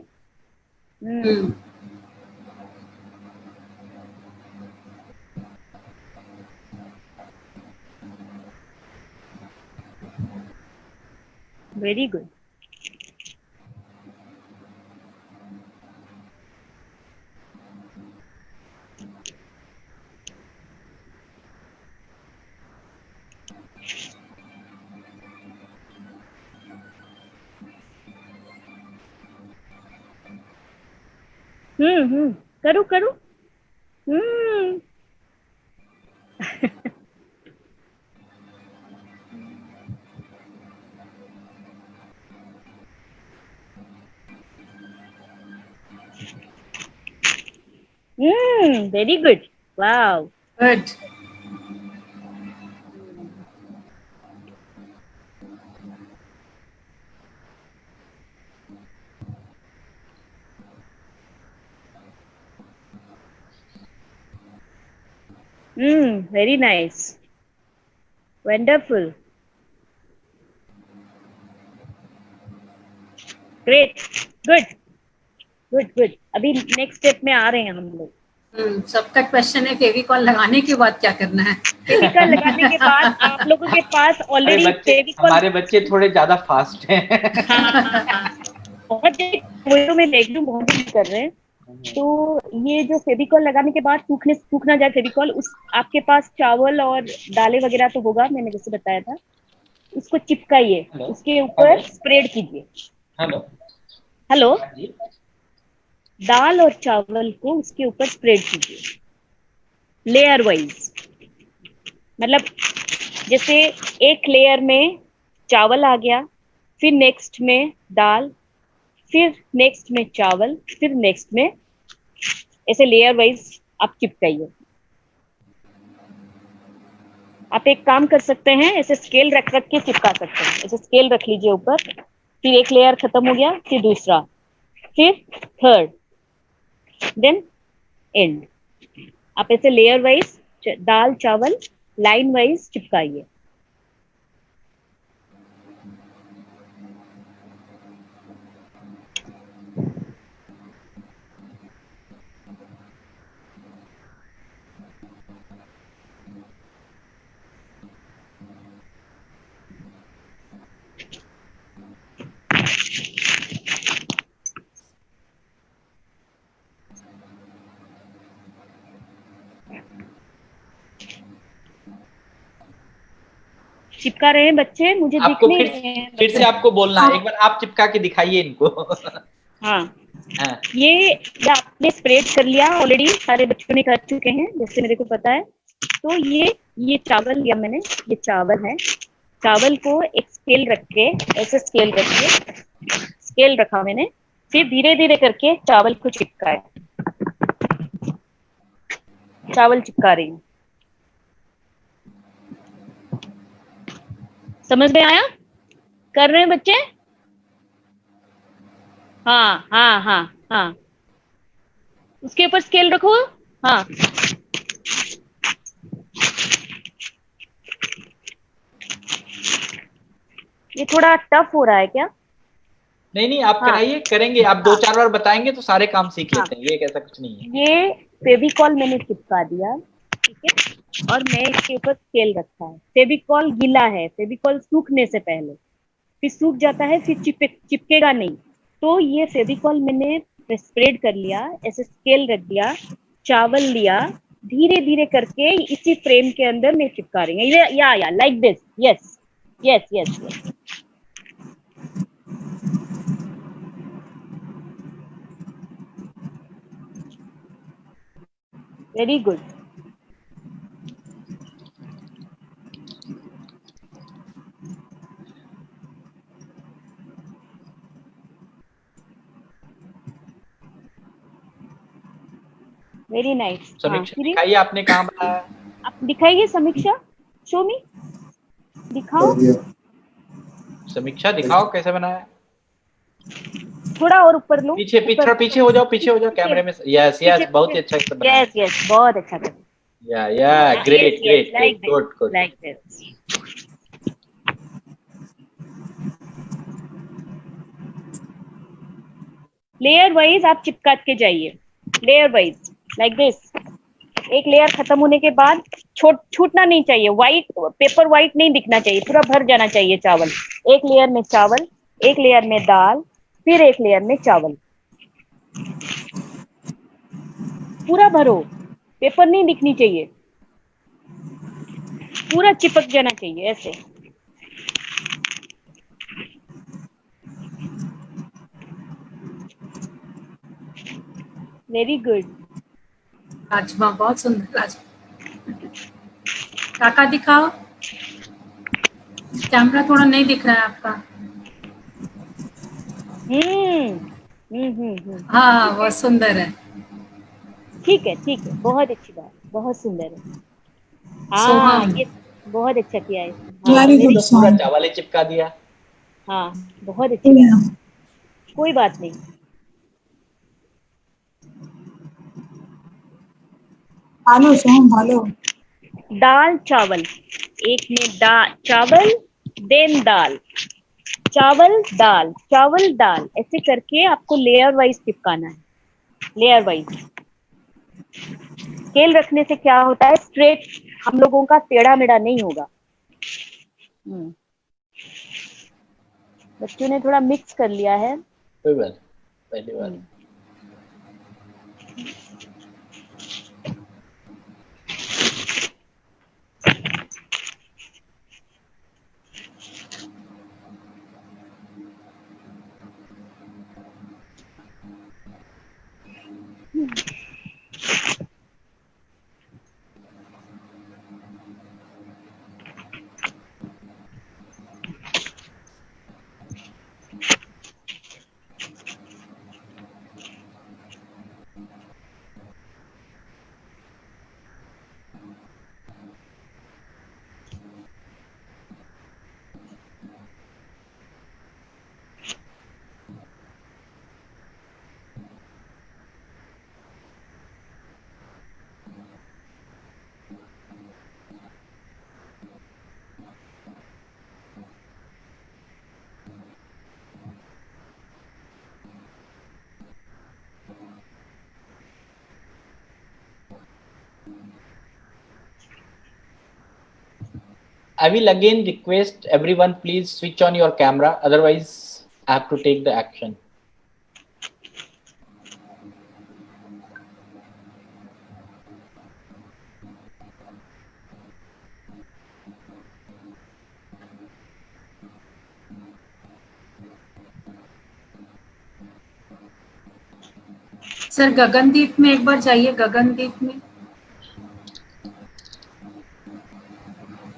Very good. करो करो। Very good, wow, good. Very nice, wonderful, great, good good good. अभी नेक्स्ट स्टेप में आ रहे हैं हम लोग। सबका क्वेश्चन है फेविकॉल लगाने के बाद क्या करना है। फेविकॉल लगाने के बाद आप लोगों के पास ऑलरेडी फेविकॉल। हमारे बच्चे थोड़े ज्यादा फास्ट हैं। बहुत वो मैं देख लूं, बहुत कर रहे हैं। तो ये जो फेविकॉल लगाने के बाद सूख ना जाए फेविकॉल, उस आपके पास चावल और दालें वगैरह तो होगा, मैंने जैसे बताया था, उसको चिपकाइए, उसके ऊपर स्प्रेड कीजिए। हेलो, दाल और चावल को उसके ऊपर स्प्रेड कीजिए लेयर वाइज। मतलब जैसे एक लेयर में चावल आ गया, फिर नेक्स्ट में दाल, फिर नेक्स्ट में चावल, फिर नेक्स्ट में, ऐसे लेयर वाइज आप चिपकाइए। आप एक काम कर सकते हैं, ऐसे स्केल रख के चिपका सकते हैं। ऐसे स्केल रख लीजिए ऊपर, फिर एक लेयर खत्म हो गया, फिर दूसरा, फिर थर्ड, देन एंड। आप ऐसे लेयर वाइज दाल चावल लाइन वाइज चिपकाइए। चिपका रहे हैं बच्चे, मुझे आपको दिख नहीं रहे। फिर से आपको बोलना है, एक बार आप चिपका के दिखाइए इनको। हाँ, ये आपने स्प्रेड कर लिया ऑलरेडी, सारे बच्चों ने कर चुके हैं जैसे मेरे को पता है। तो ये चावल लिया मैंने, ये चावल है। चावल को एक स्केल रख के, ऐसे स्केल रख के, स्केल रखा मैंने, फिर धीरे धीरे करके चावल को चिपकाया। चावल चिपका रही हूँ। समझ में आया? कर रहे हैं बच्चे? हाँ हाँ हाँ हाँ, उसके ऊपर स्केल रखो। हाँ, ये थोड़ा टफ हो रहा है क्या? नहीं नहीं, आप हाँ कराइए, करेंगे। आप 2-4 बार बताएंगे तो सारे काम सीख हाँ, लेते हैं, ये ऐसा कुछ नहीं है। ये फेविकॉल मैंने चिपका दिया, ठीक है, और मैं इसके ऊपर स्केल रखा है। फेविकॉल गीला है, फेविकॉल सूखने से पहले, फिर सूख जाता है, फिर चिपकेगा नहीं। तो ये फेविकॉल मैंने स्प्रेड कर लिया, ऐसे स्केल रख दिया, चावल लिया, धीरे धीरे करके इसी फ्रेम के अंदर मैं चिपका रही हूँ। या like this. Yes yes yes yes. Very good. Very nice. समीक्षा दिखाइए आपने कहाँ बनाया। आप दिखाइए समीक्षा, शो मी, दिखाओ। समीक्षा दिखाओ कैसे बनाया। थोड़ा और ऊपर लो, पीछे पीछे पीछे हो जाओ, पीछे हो जाओ कैमरे में। यस यस, बहुत ही अच्छा से बनाया। यस यस, बहुत अच्छा कर। या great great like great, good good. Like this. Layer wise आप चिपका के जाइए, लेयर वाइज लाइक दिस। एक लेयर खत्म होने के बाद छूटना नहीं चाहिए, व्हाइट पेपर व्हाइट नहीं दिखना चाहिए, पूरा भर जाना चाहिए चावल। एक लेयर में चावल, एक लेयर में दाल, फिर एक लेयर में चावल, पूरा भरो, पेपर नहीं दिखनी चाहिए, पूरा चिपक जाना चाहिए ऐसे। Very good. राजमा बहुत सुंदर। राजमा काका दिखाओ, कैमरा थोड़ा नहीं दिख रहा है आपका। हाँ बहुत सुंदर है। ठीक है ठीक है, बहुत अच्छी बात, बहुत सुंदर है। हाँ सोहम। ये बहुत अच्छा किया है। वेरी गुड तो पूरा चावल ही चिपका दिया। हाँ बहुत अच्छी बात, कोई बात नहीं। भालो सोहम भालो। दाल चावल, एक में चावल देन दाल, चावल दाल, चावल दाल, ऐसे करके आपको लेयर वाइज चिपकाना है, लेयर वाइज। स्केल रखने से क्या होता है, स्ट्रेट हम लोगों का टेढ़ा मेढ़ा नहीं होगा। बच्चों ने थोड़ा मिक्स कर लिया है। कोई बात, पहली बार। I will again request everyone, please switch on your camera. Otherwise, I have to take the action. Sir Gagandeep में एक बार जाइए, गगनदीप में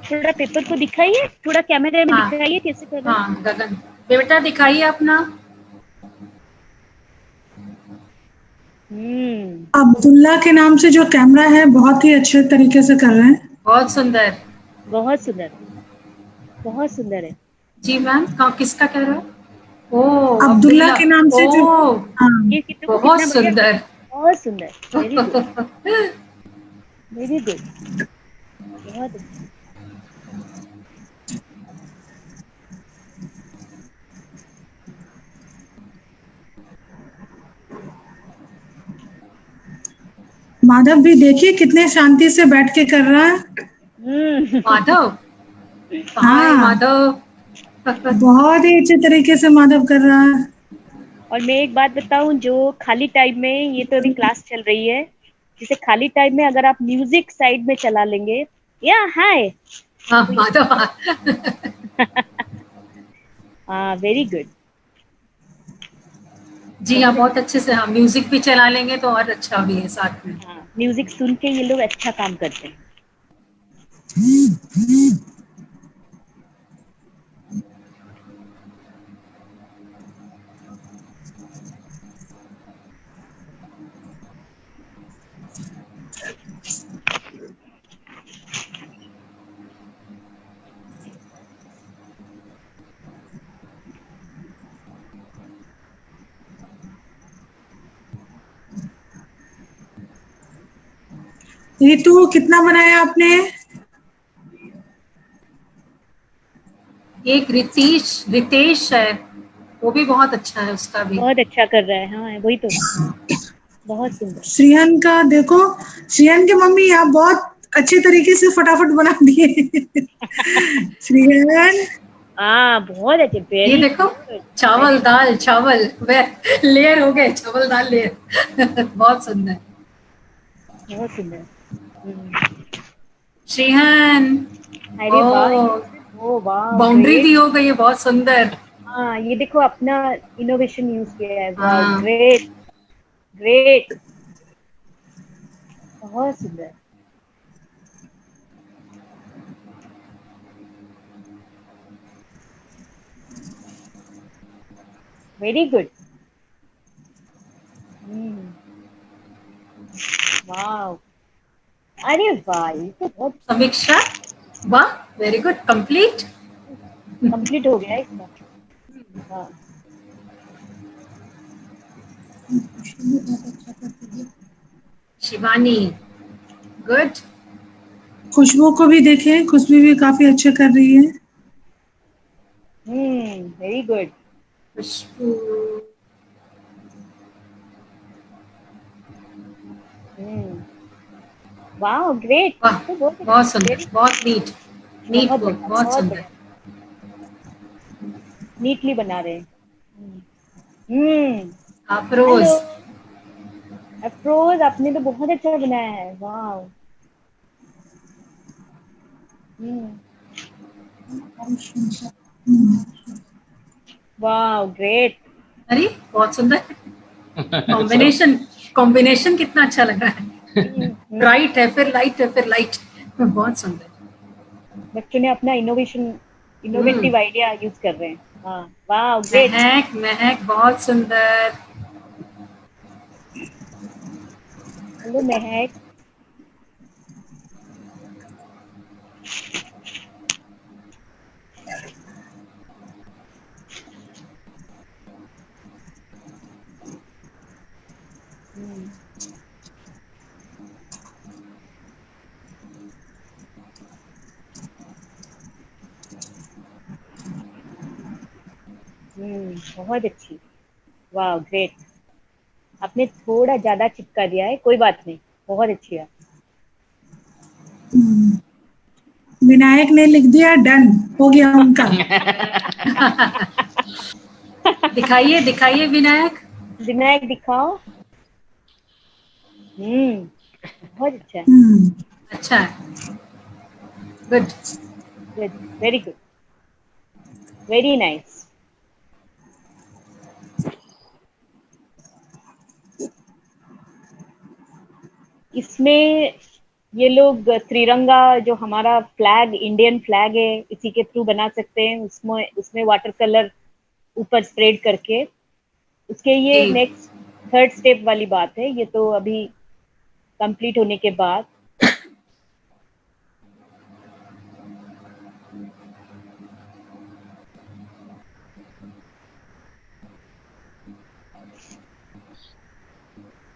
थोड़ा पेपर को दिखाइए, थोड़ा कैमरे में दिखाइए कैसे कर रहे हैं। हाँ गगन बेटा दिखाइए अपना। अब्दुल्ला के नाम से जो कैमरा है बहुत ही अच्छे तरीके से कर रहे हैं। बहुत सुंदर, बहुत सुंदर। बहुत सुंदर है। जी मैम, किसका कह रहे हो? ओ अब्दुल्ला के नाम से जो, ओ हाँ ये देखो बहुत कितना बढ़िया, सुंदर। बहुत सुंदर, वेरी गुड, वेरी गुड, बहुत अच्छा। माधव भी देखिए कितने शांति से बैठ के कर रहा है। माधव कहाँ है हाँ माधव? बहुत ही अच्छे तरीके से माधव कर रहा है। और मैं एक बात बताऊं, जो खाली टाइम में, ये तो अभी क्लास चल रही है, जैसे खाली टाइम में अगर आप म्यूजिक साइड में चला लेंगे, या हाय, हाँ तो माधव। हाँ, वेरी गुड, जी हाँ, बहुत बहुत अच्छा। अच्छे से, हाँ म्यूजिक भी चला लेंगे तो और अच्छा भी है साथ में। हाँ, म्यूजिक सुन के ये लोग अच्छा काम करते हैं। ऋतु कितना बनाया आपने? एक रितेश है, वो भी बहुत अच्छा है, उसका भी। बहुत अच्छा कर रहा है, हाँ वही तो, बहुत सुंदर। श्रियन का देखो, श्रियन की मम्मी आप बहुत अच्छे तरीके से फटाफट बना दिए। श्रियन हाँ, बहुत अच्छे, ये वेरी देखो, गुड, चावल वेरी दाल चावल, वे लेयर हो गए, चावल दाल लेयर। बहुत सुंदर। बहुत सुंदर। हम्म। श्रीहन, अरे वाह, ओ ओ वाह, बाउंड्री ग्रेट। भी हो गई है, बहुत सुंदर। हाँ, ये देखो अपना इनोवेशन यूज किया है, वाह, हाँ ग्रेट, ग्रेट, बहुत सुंदर। Very good. वाह, अरे वाह, ये तो बहुत समीक्षा, वाह वेरी गुड, कंप्लीट। कंप्लीट हो गया इसका। हाँ, शिवानी, गुड। खुशबू को भी देखें, खुशबू भी काफी अच्छा कर रही है। Very good. खुशबू, वाह, ग्रेट, वाह तो बहुत बहुत अच्छा, सुंदर, वेरी, बहुत नीट, नीट बहुत वर्क, बढ़िया, बहुत बहुत सुंदर। बढ़िया, नीटली बना रहे हैं। हम्म। हेलो, अफरोज, अफरोज, आपने तो बहुत अच्छा बनाया है, वाह। हम्म। वाह, ग्रेट। अरे बहुत सुंदर। कॉम्बिनेशन, कॉम्बिनेशन कितना अच्छा लग रहा है। ब्राइट है फिर लाइट है फिर लाइट, बहुत सुंदर। बच्चों ने अपना हम्म, इनोवेटिव आइडिया यूज कर रहे हैं। हाँ, वाह, ग्रेट। महक महक बहुत सुंदर। हेलो महक। हम्म, बहुत अच्छी, वाह, ग्रेट। आपने थोड़ा ज्यादा चिपका दिया है, कोई बात नहीं, बहुत अच्छी है। विनायक ने लिख दिया डन, हो गया उनका। दिखाइए दिखाइए विनायक। विनायक दिखाओ। बहुत अच्छा है, हम्म, अच्छा है, good. Good, very good, very nice. इसमें ये लोग त्रिरंगा, जो हमारा फ्लैग, इंडियन फ्लैग है, इसी के थ्रू बना सकते हैं, उसमें उसमें वाटर कलर ऊपर स्प्रेड करके। उसके ये जी नेक्स्ट थर्ड स्टेप वाली बात है, ये तो अभी कंप्लीट होने के बाद।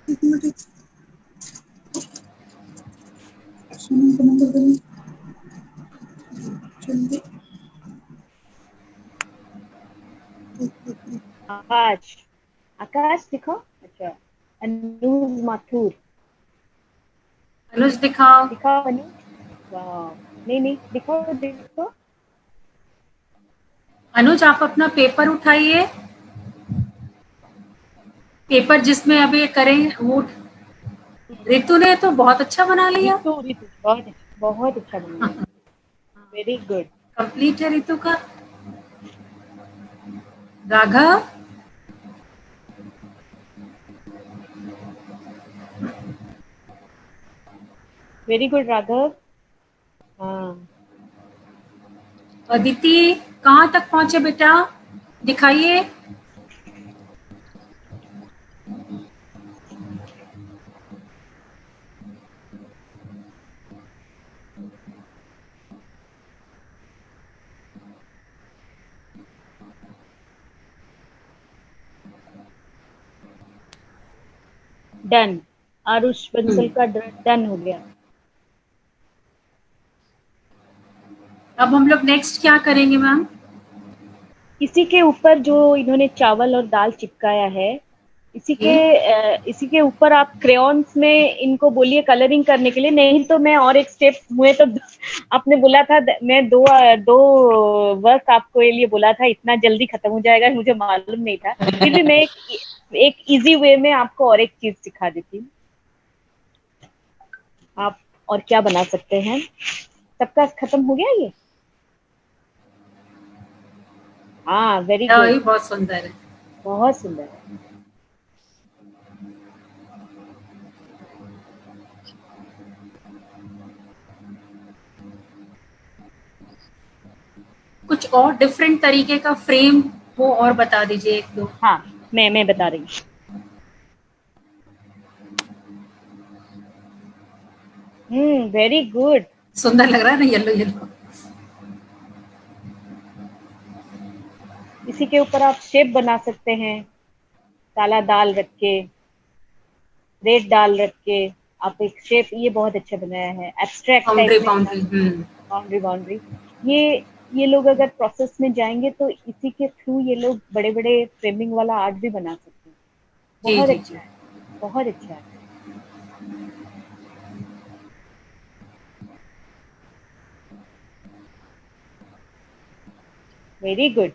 एक मिनट, सोनम का नंबर दे जल्दी। आकाश, आकाश दिखो। अच्छा, अनुज माथुर अनुज दिखाओ। दिखाओ अनुज। वाह, नहीं नहीं, दिखाओ दिखाओ। अनुज आप अपना पेपर उठाइए, पेपर जिसमें अभी करें वो। रितु ने तो बहुत अच्छा बना लिया। रितु रितु बहुत अच्छा बनाया, वेरी गुड। कंप्लीट है रितु का। Raghav, very good Raghav. हाँ, अदिति कहाँ तक पहुंचे बेटा, दिखाइए। डन। आरुष बंसल का डन हो गया। अब हम लोग नेक्स्ट क्या करेंगे मैम? इसी के ऊपर जो इन्होंने चावल और दाल चिपकाया है, इसी के ऊपर आप क्रेयॉन्स में इनको बोलिए कलरिंग करने के लिए। नहीं तो मैं और एक स्टेप हुए तो आपने बोला था, मैं दो वर्क आपको ये लिए बोला था, इतना जल्दी खत्म हो जाएगा मुझे मालूम नहीं था। फिर भी मैं एक इजी वे में आपको और एक चीज सिखा देती हूँ। आप और क्या बना सकते हैं? सबका खत्म हो गया ये? हाँ, वेरी ये गुड, बहुत सुंदर है। बहुत सुंदर है। कुछ और डिफरेंट तरीके का फ्रेम वो और बता दीजिए एक दो। हाँ, मैं बता रही हूँ। Very good. सुंदर लग रहा है ना, येलो येलो। इसी के ऊपर आप शेप बना सकते हैं, काला दाल रख के, रेड दाल रख के आप एक शेप, ये बहुत अच्छा बनाया है, एब्स्ट्रैक्ट बाउंड्री टाइप में बना। बाउंड्री। बाउंड्री ये लोग अगर प्रोसेस में जाएंगे तो इसी के थ्रू ये लोग बड़े बड़े फ्रेमिंग वाला आर्ट भी बना सकते हैं। जी बहुत जी अच्छा जी। है, बहुत अच्छा है। Very good,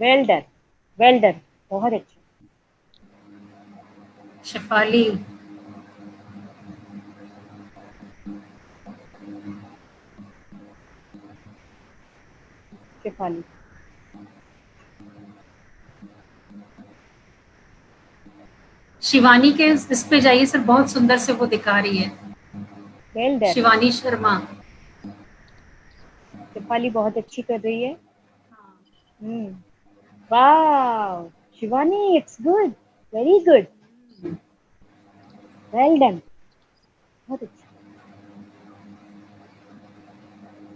well done, well done, बहुत अच्छा। शेफाली, शेफाली, शिवानी के इस पे जाइए सर, बहुत सुंदर से वो दिखा रही है। Well done. शिवानी शर्मा। शेफाली बहुत अच्छी कर रही है। वाह, Shivani, it's good, very good, well done, बहुत अच्छा।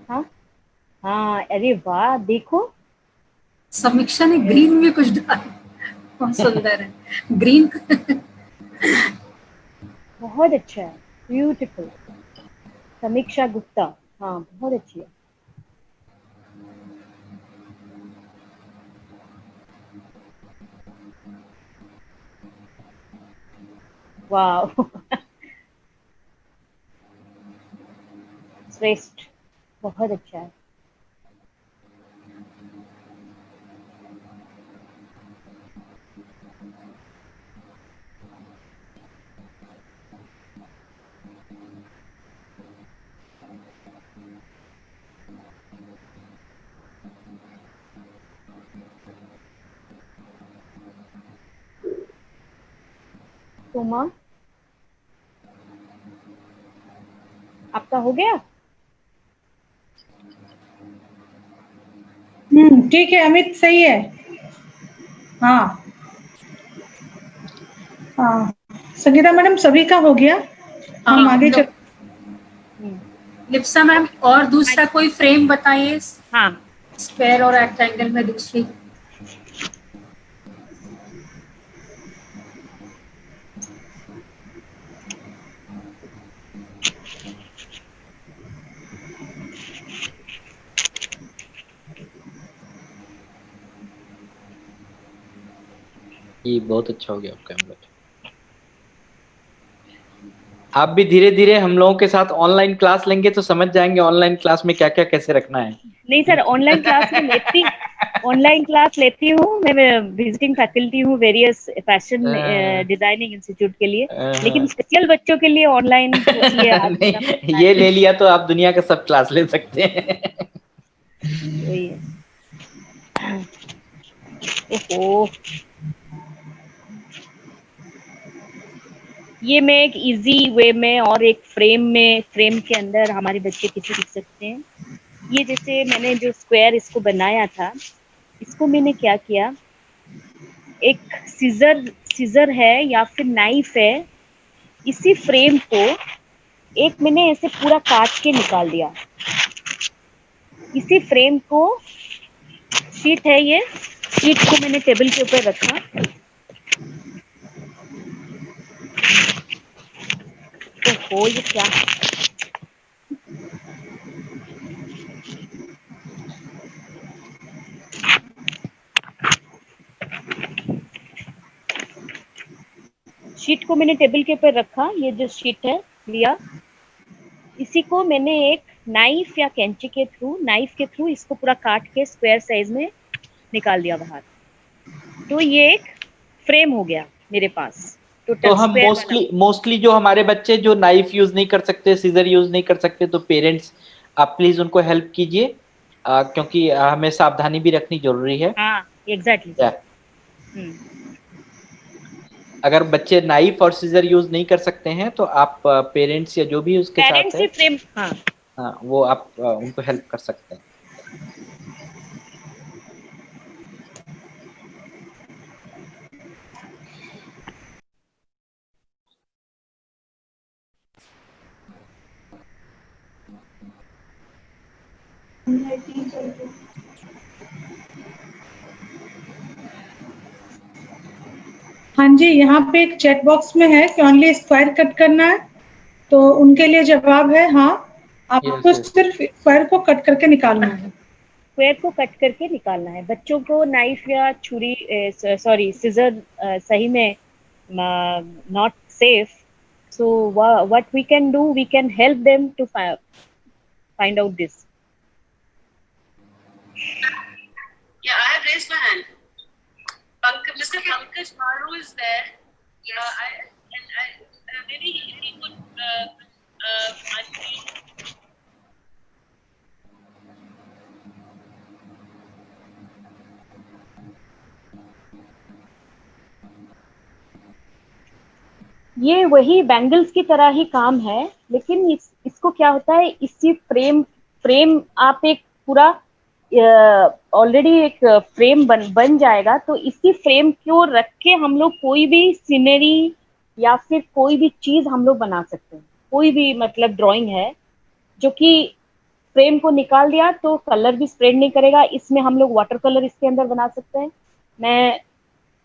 हाँ हाँ, अरे वाह, देखो। समीक्षा ने ग्रीन में कुछ डाला, बहुत सुंदर है ग्रीन। बहुत अच्छा है, ब्यूटीफुल। समीक्षा गुप्ता, हाँ बहुत अच्छी है। वाह श्रेष्ठ, बहुत अच्छा है। सोमा, आपका हो गया? ठीक है अमित, सही है। हाँ हाँ, संगीता मैडम सभी का हो गया। हम आगे चल। लिप्सा मैम, और दूसरा कोई फ्रेम बताइए, हाँ, स्क्वायर और रेक्टेंगल में दूसरी। ये बहुत अच्छा हो गया आपका एम्बेड। आप भी धीरे धीरे हम लोगों के साथ ऑनलाइन क्लास लेंगे तो समझ जाएंगे ऑनलाइन क्लास में क्या क्या कैसे रखना है। नहीं सर, ऑनलाइन क्लास लेती हूँ मैं, विजिटिंग फैकल्टी हूँ वेरियस फैशन डिजाइनिंग इंस्टीट्यूट के लिए, लेकिन स्पेशल बच्चों के लिए ऑनलाइन ये आज मेरा नहीं, plan ये है। ले लिया तो आप दुनिया का सब क्लास ले सकते हैं। वही है। ओहो, ये मैं एक इजी वे में और एक फ्रेम के अंदर हमारे बच्चे किसी सीख सकते हैं। ये जैसे मैंने जो स्क्वायर इसको बनाया था, इसको मैंने क्या किया, एक सीजर है या फिर नाइफ है, इसी फ्रेम को एक मैंने ऐसे पूरा काट के निकाल दिया। इसी फ्रेम को, शीट है ये, शीट को मैंने टेबल के ऊपर रखा। ओहो, ये क्या, शीट को मैंने टेबल के ऊपर रखा, ये जो शीट है लिया, इसी को मैंने एक नाइफ या कैंची के थ्रू इसको पूरा काट के स्क्वायर साइज में निकाल दिया बाहर। तो ये एक फ्रेम हो गया मेरे पास तो टोटल हम स्क्वायर वाला। मोस्टली जो हमारे बच्चे जो नाइफ यूज नहीं कर सकते, सीजर यूज नहीं कर सकते, तो पेरेंट्स आप प्लीज उनको हेल्प कीजिए, क्योंकि हमें सावधानी भी रखनी जरूरी है। हाँ एग्जैक्टली क्या सर। अगर बच्चे नाइफ और सीजर यूज नहीं कर सकते हैं तो आप पेरेंट्स या जो भी उसके साथ पेरेंट्स है, ही फ्रेम, हाँ। हाँ, वो आप उनको हेल्प कर सकते हैं। हाँ जी, यहाँ पे एक चैट बॉक्स में है कि ओनली स्क्वायर कट करना है, तो उनके लिए जवाब है हाँ, आपको Yes, yes. सिर्फ स्क्वायर को कट करके निकालना है। स्क्वायर को कट करके निकालना है। बच्चों को नाइफ या छुरी, सॉरी सिजर सही में not safe, so what we can do, we can help them to find out this. Yeah, I have raised my hand. Mr. Pankaj Maru is there. Yes. Maybe he could unmute. ये वही bangles की तरह ही काम है, लेकिन इसको क्या होता है, इसी फ्रेम आप एक पूरा ऑलरेडी एक फ्रेम बन जाएगा, तो इसी फ्रेम को रख के हम लोग कोई भी सीनरी या फिर कोई भी चीज हम लोग बना सकते हैं। कोई भी मतलब ड्राइंग है जो कि फ्रेम को निकाल दिया तो कलर भी स्प्रेड नहीं करेगा, इसमें हम लोग वाटर कलर इसके अंदर बना सकते हैं। मैं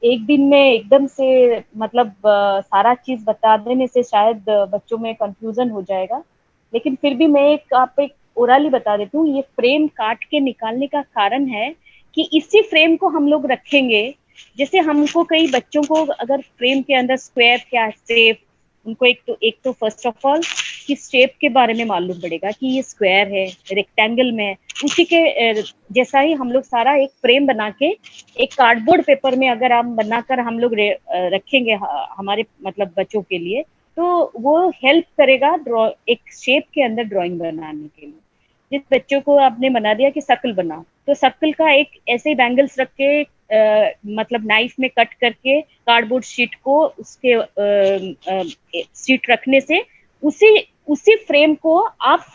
एक दिन में एकदम से मतलब सारा चीज बता देने से शायद बच्चों में कंफ्यूजन हो जाएगा, लेकिन फिर भी मैं एक ओरली बता देती हूँ। ये फ्रेम काट के निकालने का कारण है कि इसी फ्रेम को हम लोग रखेंगे। जैसे हमको कई बच्चों को अगर फ्रेम के अंदर स्क्वायर क्या शेप, उनको एक तो फर्स्ट ऑफ ऑल कि शेप के बारे में मालूम पड़ेगा कि ये स्क्वायर है, रेक्टेंगल में, उसी के जैसा ही हम लोग सारा एक फ्रेम बना के एक कार्डबोर्ड पेपर में अगर हम बनाकर हम लोग रखेंगे हमारे मतलब बच्चों के लिए, तो वो हेल्प करेगा एक शेप के अंदर ड्राइंग बनाने के लिए। जिस बच्चों को आपने बना दिया कि सर्कल बनाओ, तो सर्कल का एक ऐसे ही बैंगल्स रख के मतलब नाइफ में कट करके कार्डबोर्ड शीट को उसके शीट रखने से उसी फ्रेम को आप,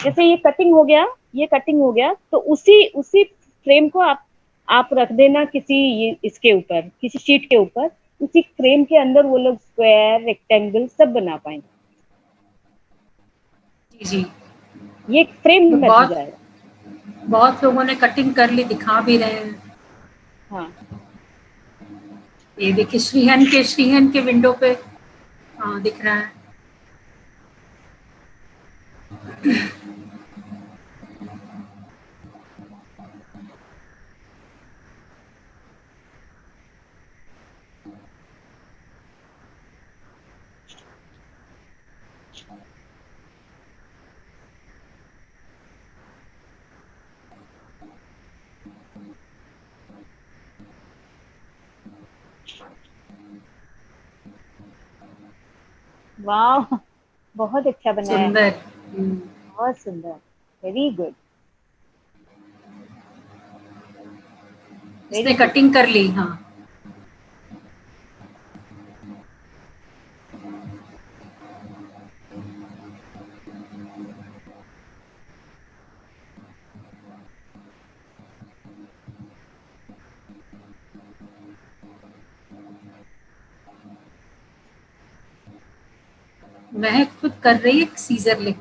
जैसे ये कटिंग हो गया तो उसी फ्रेम को आप रख देना किसी इसके ऊपर, किसी शीट के ऊपर, उसी फ्रेम के अंदर वो लोग स्क्वायर रेक्टेंगल सब बना पाएंगे। जी ये एक फ्रेम में बन जाएगा। बहुत लोगों ने कटिंग कर ली, दिखा भी रहे हैं। हाँ, ये देखिए श्रीहन के विंडो पे हाँ दिख रहा है। वाह, बहुत अच्छा बनाया है, सुंदर। बहुत सुंदर, वेरी गुड, इसने वेरी गुड। कटिंग कर ली। हाँ, वह खुद कर रही है सीजर लिख।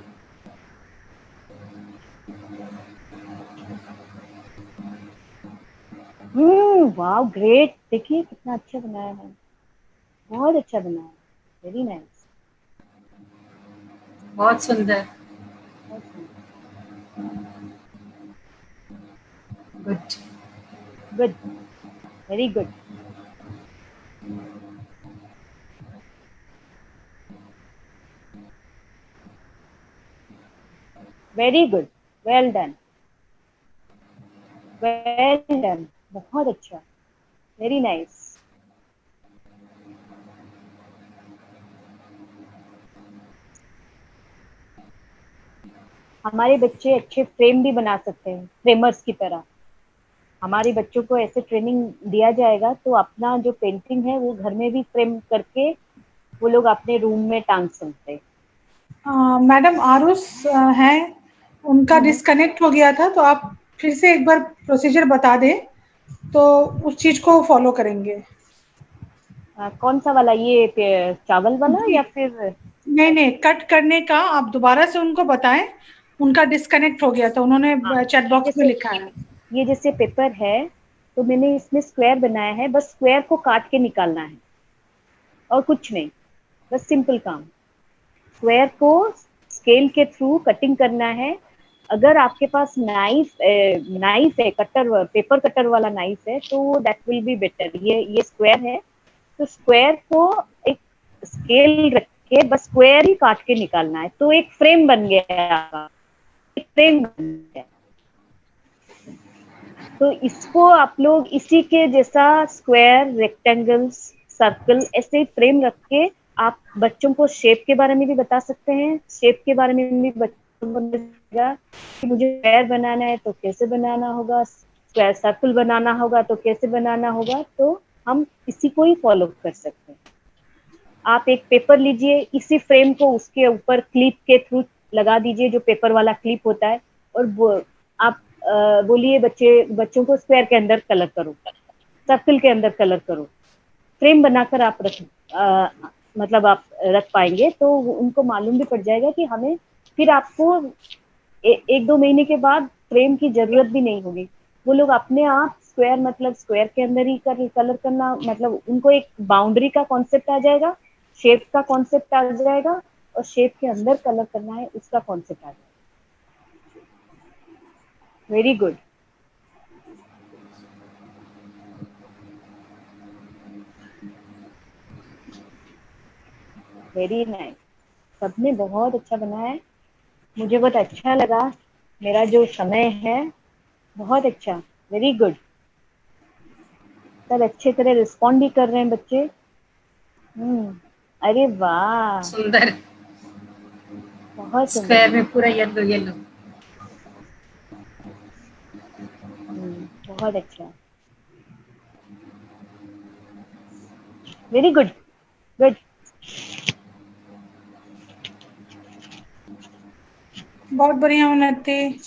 वाह, ग्रेट, देखिए कितना अच्छा बनाया है, बहुत अच्छा बनाया है, वेरी नाइस, बहुत सुंदर। बहुत सुंदर, good. Good, very good, very good, well done, well done, बहुत अच्छा, वेरी नाइस। हमारे बच्चे अच्छे फ्रेम भी बना सकते हैं, फ्रेमर्स की तरह। हमारे बच्चों को ऐसे ट्रेनिंग दिया जाएगा तो अपना जो पेंटिंग है वो घर में भी फ्रेम करके वो लोग अपने रूम में टांग सकते हैं। मैडम आरुष हैं, उनका डिस्कनेक्ट हो गया था, तो आप फिर से एक बार प्रोसीजर बता दें तो उस चीज को फॉलो करेंगे। कौन सा वाला, ये चावल वाला जी, या फिर? नहीं नहीं, कट करने का आप दोबारा से उनको बताएं, उनका डिस्कनेक्ट हो गया था, उन्होंने हाँ, चैट बॉक्स में जैसे लिखा है। ये जैसे पेपर है तो मैंने इसमें स्क्वायर बनाया है, बस स्क्वायर को काट के निकालना है और कुछ नहीं, बस सिंपल काम। स्क्वायर को स्केल के थ्रू कटिंग करना है। अगर आपके पास नाइफ है, कटर, पेपर कटर वाला नाइफ है तो दैट विल बी बेटर। ये स्क्वायर है तो स्क्वायर को एक स्केल रख के बस स्क्वायर ही काट के निकालना है, तो एक फ्रेम बन गया आपका, एक फ्रेम बन गया। तो इसको आप लोग इसी के जैसा स्क्वायर, रेक्टेंगल्स, सर्कल ऐसे फ्रेम रख के आप बच्चों को शेप के बारे में भी बता सकते हैं। शेप के बारे में भी बच्चों को बताइएगा कि मुझे स्क्वायर बनाना है तो कैसे बनाना होगा, स्क्वायर सर्कल बनाना होगा तो कैसे बनाना होगा, तो हम इसी को ही फॉलो कर सकते हैं। आप एक पेपर लीजिए, इसी फ्रेम को उसके ऊपर क्लिप के थ्रू लगा दीजिए, जो पेपर वाला क्लिप होता है, और आप बोलिए बच्चों को स्क्वायर के अंदर कलर करो, सर्कल के अंदर कलर करो, फ्रेम बनाकर आप मतलब आप रख पाएंगे तो उनको मालूम भी पड़ जाएगा कि हमें फिर आपको एक दो महीने के बाद फ्रेम की जरूरत भी नहीं होगी। वो लोग अपने आप स्क्वायर, मतलब स्क्वायर के अंदर ही कलर करना, मतलब उनको एक बाउंड्री का कॉन्सेप्ट आ जाएगा, शेप का कॉन्सेप्ट आ जाएगा, और शेप के अंदर कलर करना है उसका कॉन्सेप्ट आ जाएगा। वेरी गुड, वेरी नाइस, सबने बहुत अच्छा बनाया है, मुझे बहुत अच्छा लगा। मेरा जो समय है बहुत अच्छा, वेरी गुड, सब अच्छे तरह रिस्पॉन्ड भी कर रहे हैं बच्चे। अरे वाह, सुंदर। बहुत सुंदर, स्क्वायर में पूरा येलो येलो। बहुत अच्छा, वेरी गुड, गुड। बहुत बढ़िया उन्नति।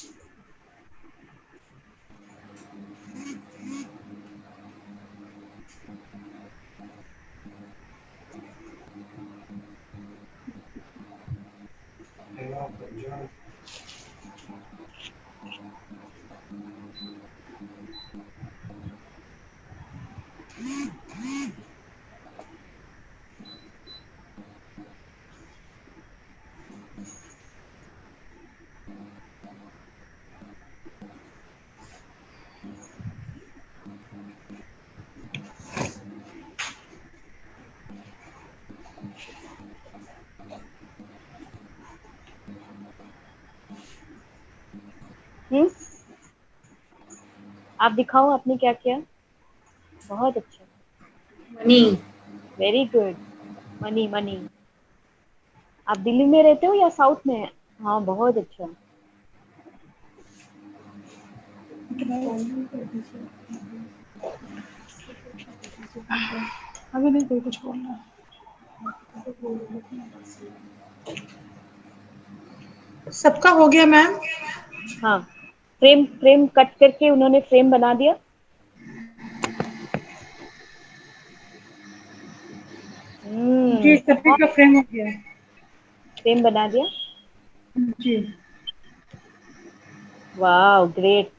आप दिखाओ आपने क्या किया, बहुत अच्छा। Money. Very good. Money money. आप दिल्ली में रहते हो या साउथ में? हाँ, बहुत अच्छा। अभी नहीं कोई कुछ बोलना। सबका हो गया मैम? हाँ, फ्रेम फ्रेम कट करके उन्होंने फ्रेम बना दिया। जी, सभी का फ्रेम हो गया है। फ्रेम बना दिया। जी। वाह, ग्रेट।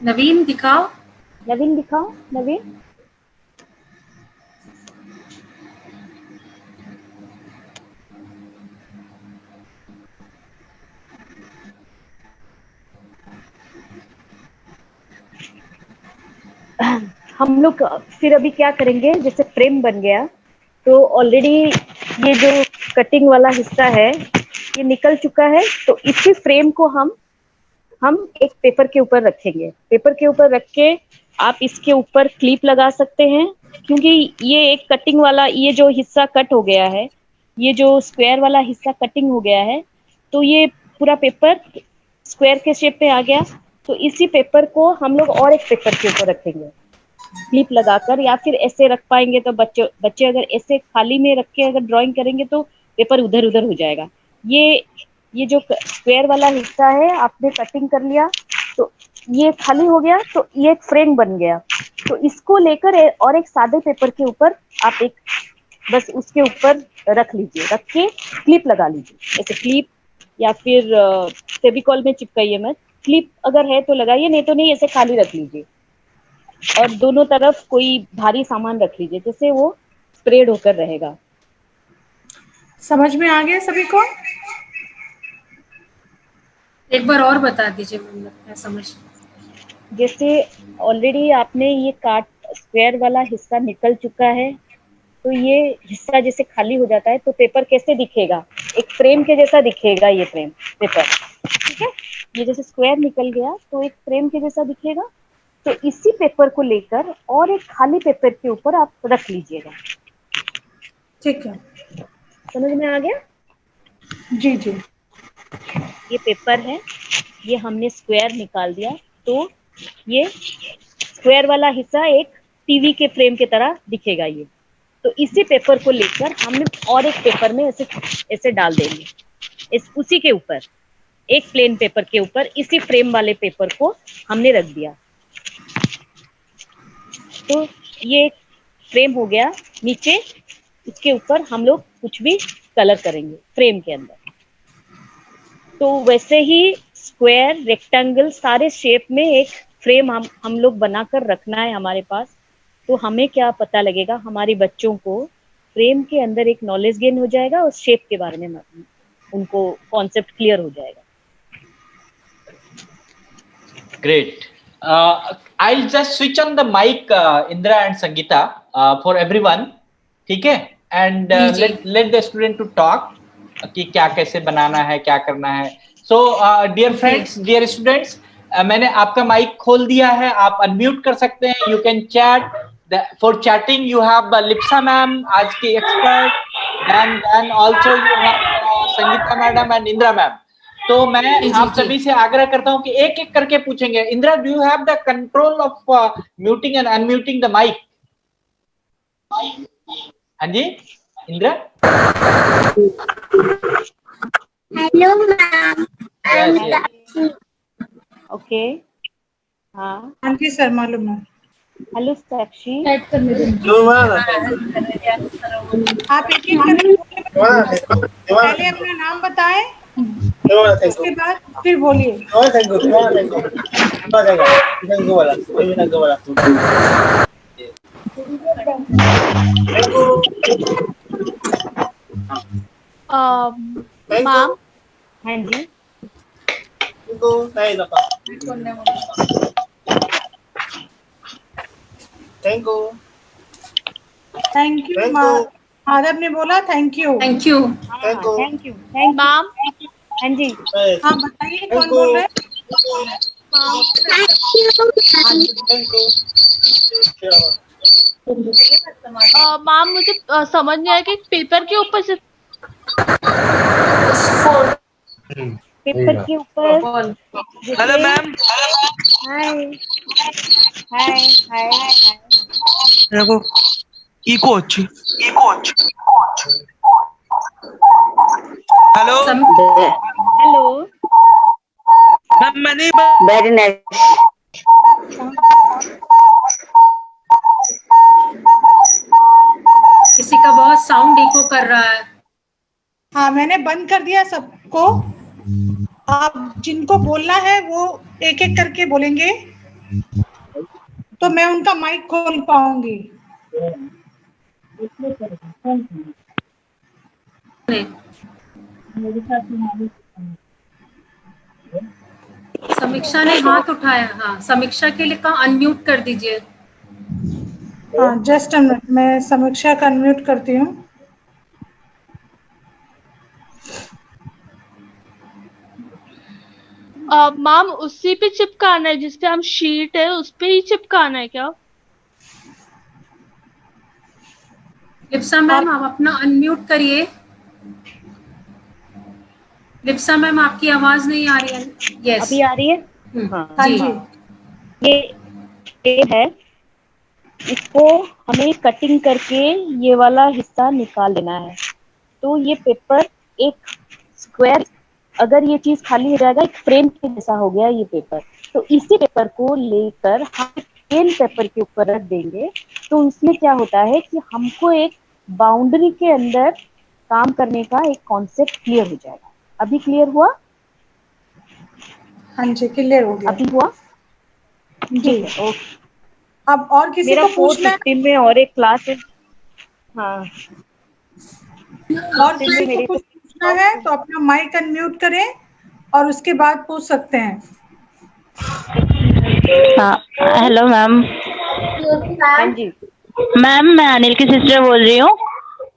नवीन दिखाओ। नवीन दिखाओ। नवीन, हम लोग फिर अभी क्या करेंगे, जैसे फ्रेम बन गया तो ऑलरेडी ये जो कटिंग वाला हिस्सा है ये निकल चुका है, तो इसी फ्रेम को हम एक पेपर के ऊपर रखेंगे। पेपर के ऊपर रख के आप इसके ऊपर क्लिप लगा सकते हैं, क्योंकि ये एक कटिंग वाला, ये जो हिस्सा कट हो गया है, ये जो स्क्वायर वाला हिस्सा कटिंग हो गया है, तो ये पूरा पेपर स्क्वायर के शेप में आ गया। तो इसी पेपर को हम लोग और एक पेपर के ऊपर रखेंगे क्लिप लगाकर, या फिर ऐसे रख पाएंगे तो बच्चे अगर ऐसे खाली में रख के अगर ड्राइंग करेंगे तो पेपर उधर उधर हो जाएगा। ये जो स्क्वायर वाला हिस्सा है आपने कटिंग कर लिया, तो ये खाली हो गया, तो ये एक फ्रेम बन गया। तो इसको लेकर और एक सादे पेपर के ऊपर आप एक बस उसके ऊपर रख लीजिए, रख के क्लिप लगा लीजिए। ऐसे क्लिप या फिर फेविकॉल में चिपकाइए मत, क्लिप अगर है तो लगाइए, नहीं तो नहीं, ऐसे खाली रख लीजिए। और दोनों तरफ कोई भारी सामान रख लीजिए, जिससे वो स्प्रेड होकर रहेगा। समझ में आ गया सभी को? एक बार और बता दीजिए, मुझे लगता है समझ। जैसे ऑलरेडी आपने ये काट स्क्वायर वाला हिस्सा निकल चुका है, तो ये हिस्सा जैसे खाली हो जाता है तो पेपर कैसे दिखेगा, एक फ्रेम के जैसा दिखेगा ये फ्रेम पेपर, ठीक है। ये जैसे स्क्वायर निकल गया तो एक फ्रेम के जैसा दिखेगा। तो इसी पेपर को लेकर और एक खाली पेपर के ऊपर आप रख लीजिएगा। ठीक है, समझ में आ गया? जी जी। ये पेपर है, ये हमने स्क्वायर निकाल दिया, तो ये स्क्वायर वाला हिस्सा एक टीवी के फ्रेम की तरह दिखेगा ये। तो इसी पेपर को लेकर हमने और एक पेपर में ऐसे ऐसे डाल देंगे, उसी के ऊपर एक प्लेन पेपर के ऊपर इसी फ्रेम वाले पेपर को हमने रख दिया। तो ये फ्रेम हो गया। नीचे इसके ऊपर हम लोग कुछ भी कलर करेंगे फ्रेम के अंदर। तो वैसे ही स्क्वायर, रेक्टेंगल, सारे शेप में एक फ्रेम हम लोग बनाकर रखना है हमारे पास। तो हमें क्या पता लगेगा, हमारे बच्चों को फ्रेम के अंदर एक नॉलेज गेन हो जाएगा और शेप के बारे में उनको कॉन्सेप्ट क्लियर हो जाएगा। Great. I'll just switch on the mic, Indra and Sangeeta, for everyone. ठीक है? And let the student to talk कि क्या कैसे बनाना है, क्या करना है। So, dear friends, dear students, मैंने आपका माइक खोल दिया है, आप अनम्यूट कर सकते हैं। You can chat. For chatting, you have Lipsa ma'am, आज की expert, and also you have Sangeeta madam and Indra ma'am. तो मैं आप सभी से आग्रह करता हूं कि एक एक करके पूछेंगे। Indira, do you have the control of muting and unmuting the mic? हाँ जी इंदिरा। Hello ma'am, okay. हाँ हाँ जी सर, मालूम है। हेलो साक्षी। आप एक एक करके पहले अपना नाम बताएं, उसके बाद फिर बोलिए। मैम। हाँ जी। Thank you. माधव ने बोला thank you. Thank you. Thank you ma'am. हाँ जी, हाँ बताइए कौन बोल रहे हैं? मैम मुझे समझ नहीं आया कि पेपर के ऊपर से पेपर के ऊपर हेलो मैम। हाय हाय हाय हाय देखो इको अच्छी हेलो हेलो मैम मैंने वेरी नाइस। किसी का बहुत साउंड इको कर रहा है। हाँ मैंने बंद कर दिया सबको। आप जिनको बोलना है वो एक एक करके बोलेंगे तो मैं उनका माइक खोल पाऊंगी। समीक्षा ने हाथ उठाया। हाँ, समीक्षा के लिए कहा अनम्यूट कर दीजिए। हाँ जस्ट अ मिनट, मैं समीक्षा का अनम्यूट करती हूँ। मैम उसी पे चिपकाना है जिसपे हम शीट है उस पे ही चिपकाना है क्या? लिप्सा मैम आप अपना अनम्यूट करिए। लिप्सा मैम आपकी आवाज नहीं आ रही है। यस अभी आ रही है? हाँ जी। जी। ये है, इसको हमें कटिंग करके ये वाला हिस्सा निकाल लेना है। तो ये पेपर एक स्क्वायर, अगर ये चीज खाली हो जाएगा एक फ्रेम के जैसा हो गया ये पेपर। तो इसी पेपर को लेकर हम पेन पेपर के ऊपर रख देंगे तो उसमें क्या होता है कि हमको एक बाउंड्री के अंदर काम करने का एक कॉन्सेप्ट क्लियर हो जाएगा। अभी क्लियर हुआ? हाँ जी क्लियर हो गया। अभी हुआ? जी ओके। अब और किसी मेरा को पूछना है? 4:15 में और एक क्लास है। हाँ, और किसी को कुछ पूछना है तो अपना माइक अनम्यूट करें और उसके बाद पूछ सकते हैं। Hello ma'am. हाँ जी। मैम मैं अनिल की सिस्टर बोल रही हूँ।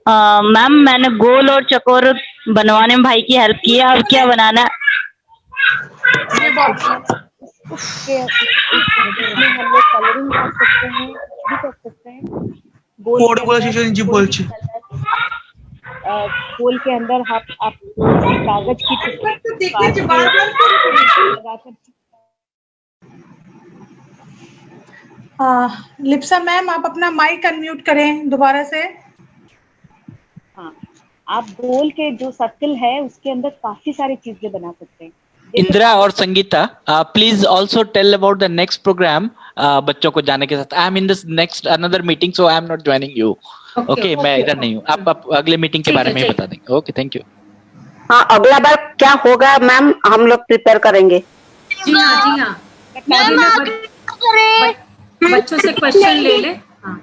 मैम मैंने गोल और चकोर बनवाने में भाई की हेल्प की है। अब क्या बनाना है? इसमें हम लोग कलरिंग कर सकते हैं, कुछ भी कर सकते हैं। गोल के अंदर आप कागज की टुकड़ी काट के लगाकर। लिप्सा मैम आप अपना माइक अनम्यूट करें दोबारा से। हाँ, आप गोल के जो सर्कल है उसके अंदर काफी सारी चीजें बना सकते हैं। इंदिरा और Sangeeta please also tell about the next programme. बच्चों को जाने के साथ I am in this next another meeting so I am not joining you. Okay मैं इधर नहीं हूँ। आप अगले मीटिंग के बारे में ही बता देंगे। Okay thank you. हाँ अगला बार क्या होगा मैम हम लोग प्रिपेयर करेंगे। जी हाँ जी हाँ। अभी मैं बच्चों से क्वेश्चन ले ले। हाँ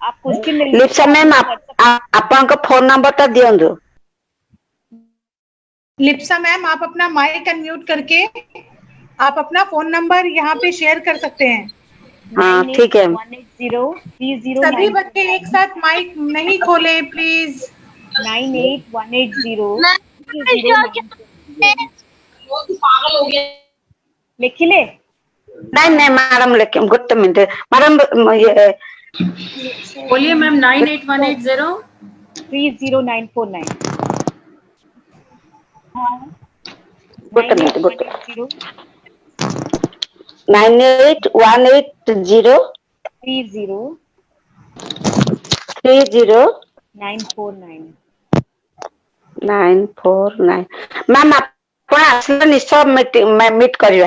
आप क्वेश्चन ले लिप्सा मैम आपका फोन नंबर तो दियो। लिप्सा मैम आप अपना माइक अनम्यूट करके आप अपना फोन नंबर यहाँ पे शेयर कर सकते हैं। हाँ ठीक है। 98180309। सभी बच्चे एक साथ माइक नहीं खोले प्लीज। 98180309। पागल हो गया। लिखिले। नहीं मैडम लेकिन गुड मिनट मैडम बोलिए मैम। 9818030949। 9818030949। मैम आप निश्चय मीट करिए।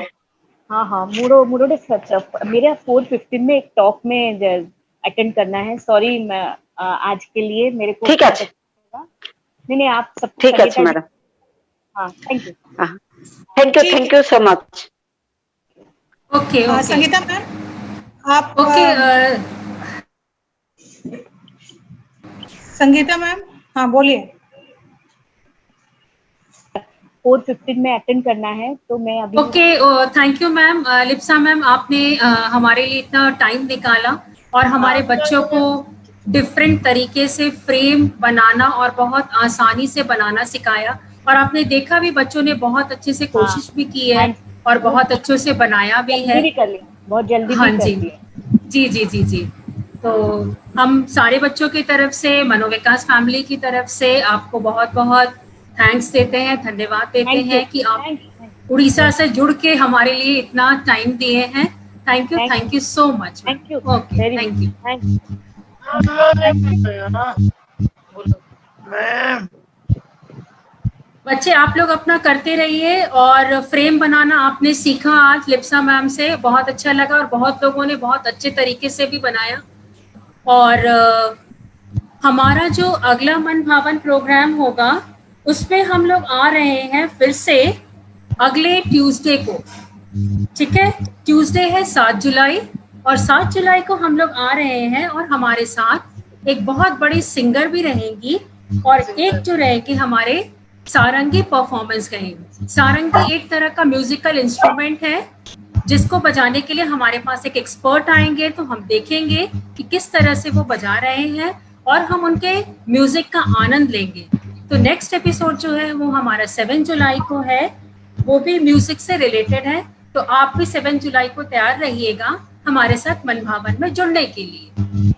हाँ हाँ मुरो मेरे 4:15 में एक टॉक में अटेंड करना है। सॉरी मैं आज के लिए मेरे को ठीक है। नहीं आप सब ठीक है मैडम। हाँ thank you so much. Okay Sangeeta ma'am आप संगीता मैम हाँ बोलिए। 4:15 में अटेंड करना है तो मैं अभी। Okay thank you ma'am. Lipsa ma'am आपने हमारे लिए इतना टाइम निकाला और हमारे बच्चों को डिफरेंट तरीके से फ्रेम बनाना और बहुत आसानी से बनाना सिखाया और आपने देखा भी बच्चों ने बहुत अच्छे से कोशिश भी की है और बहुत अच्छे से बनाया भी है। भी कर लिया, बहुत जल्दी हाँ भी जी कर लिया। जी जी जी जी। तो हम सारे बच्चों की तरफ से, मनोविकास फैमिली की तरफ से आपको बहुत बहुत थैंक्स देते हैं, धन्यवाद देते हैं कि आप उड़ीसा से जुड़ के हमारे लिए इतना टाइम दिए हैं। Thank you so much. Thank you, okay, thank you. बच्चे आप लोग अपना करते रहिए, और फ्रेम बनाना आपने सीखा आज लिप्सा मैम से, बहुत अच्छा लगा, और बहुत लोगों ने बहुत अच्छे तरीके से भी बनाया। और हमारा जो अगला मन भावन प्रोग्राम होगा उसमें हम लोग आ रहे हैं फिर से अगले ट्यूसडे को, ठीक है? ट्यूसडे है 7 जुलाई, और 7 जुलाई को हम लोग आ रहे हैं, और हमारे साथ एक बहुत बड़ी सिंगर भी रहेंगी, और एक जो रहेगी हमारे सारंगी परफॉर्मेंस करेंगे। सारंगी एक तरह का म्यूजिकल इंस्ट्रूमेंट है जिसको बजाने के लिए हमारे पास एक एक्सपर्ट आएंगे, तो हम देखेंगे कि किस तरह से वो बजा रहे हैं और हम उनके म्यूजिक का आनंद लेंगे। तो नेक्स्ट एपिसोड जो है वो हमारा 7 जुलाई को है, वो भी म्यूजिक से रिलेटेड है। तो आप भी 7 जुलाई को तैयार रहिएगा हमारे साथ मन भावन में जुड़ने के लिए।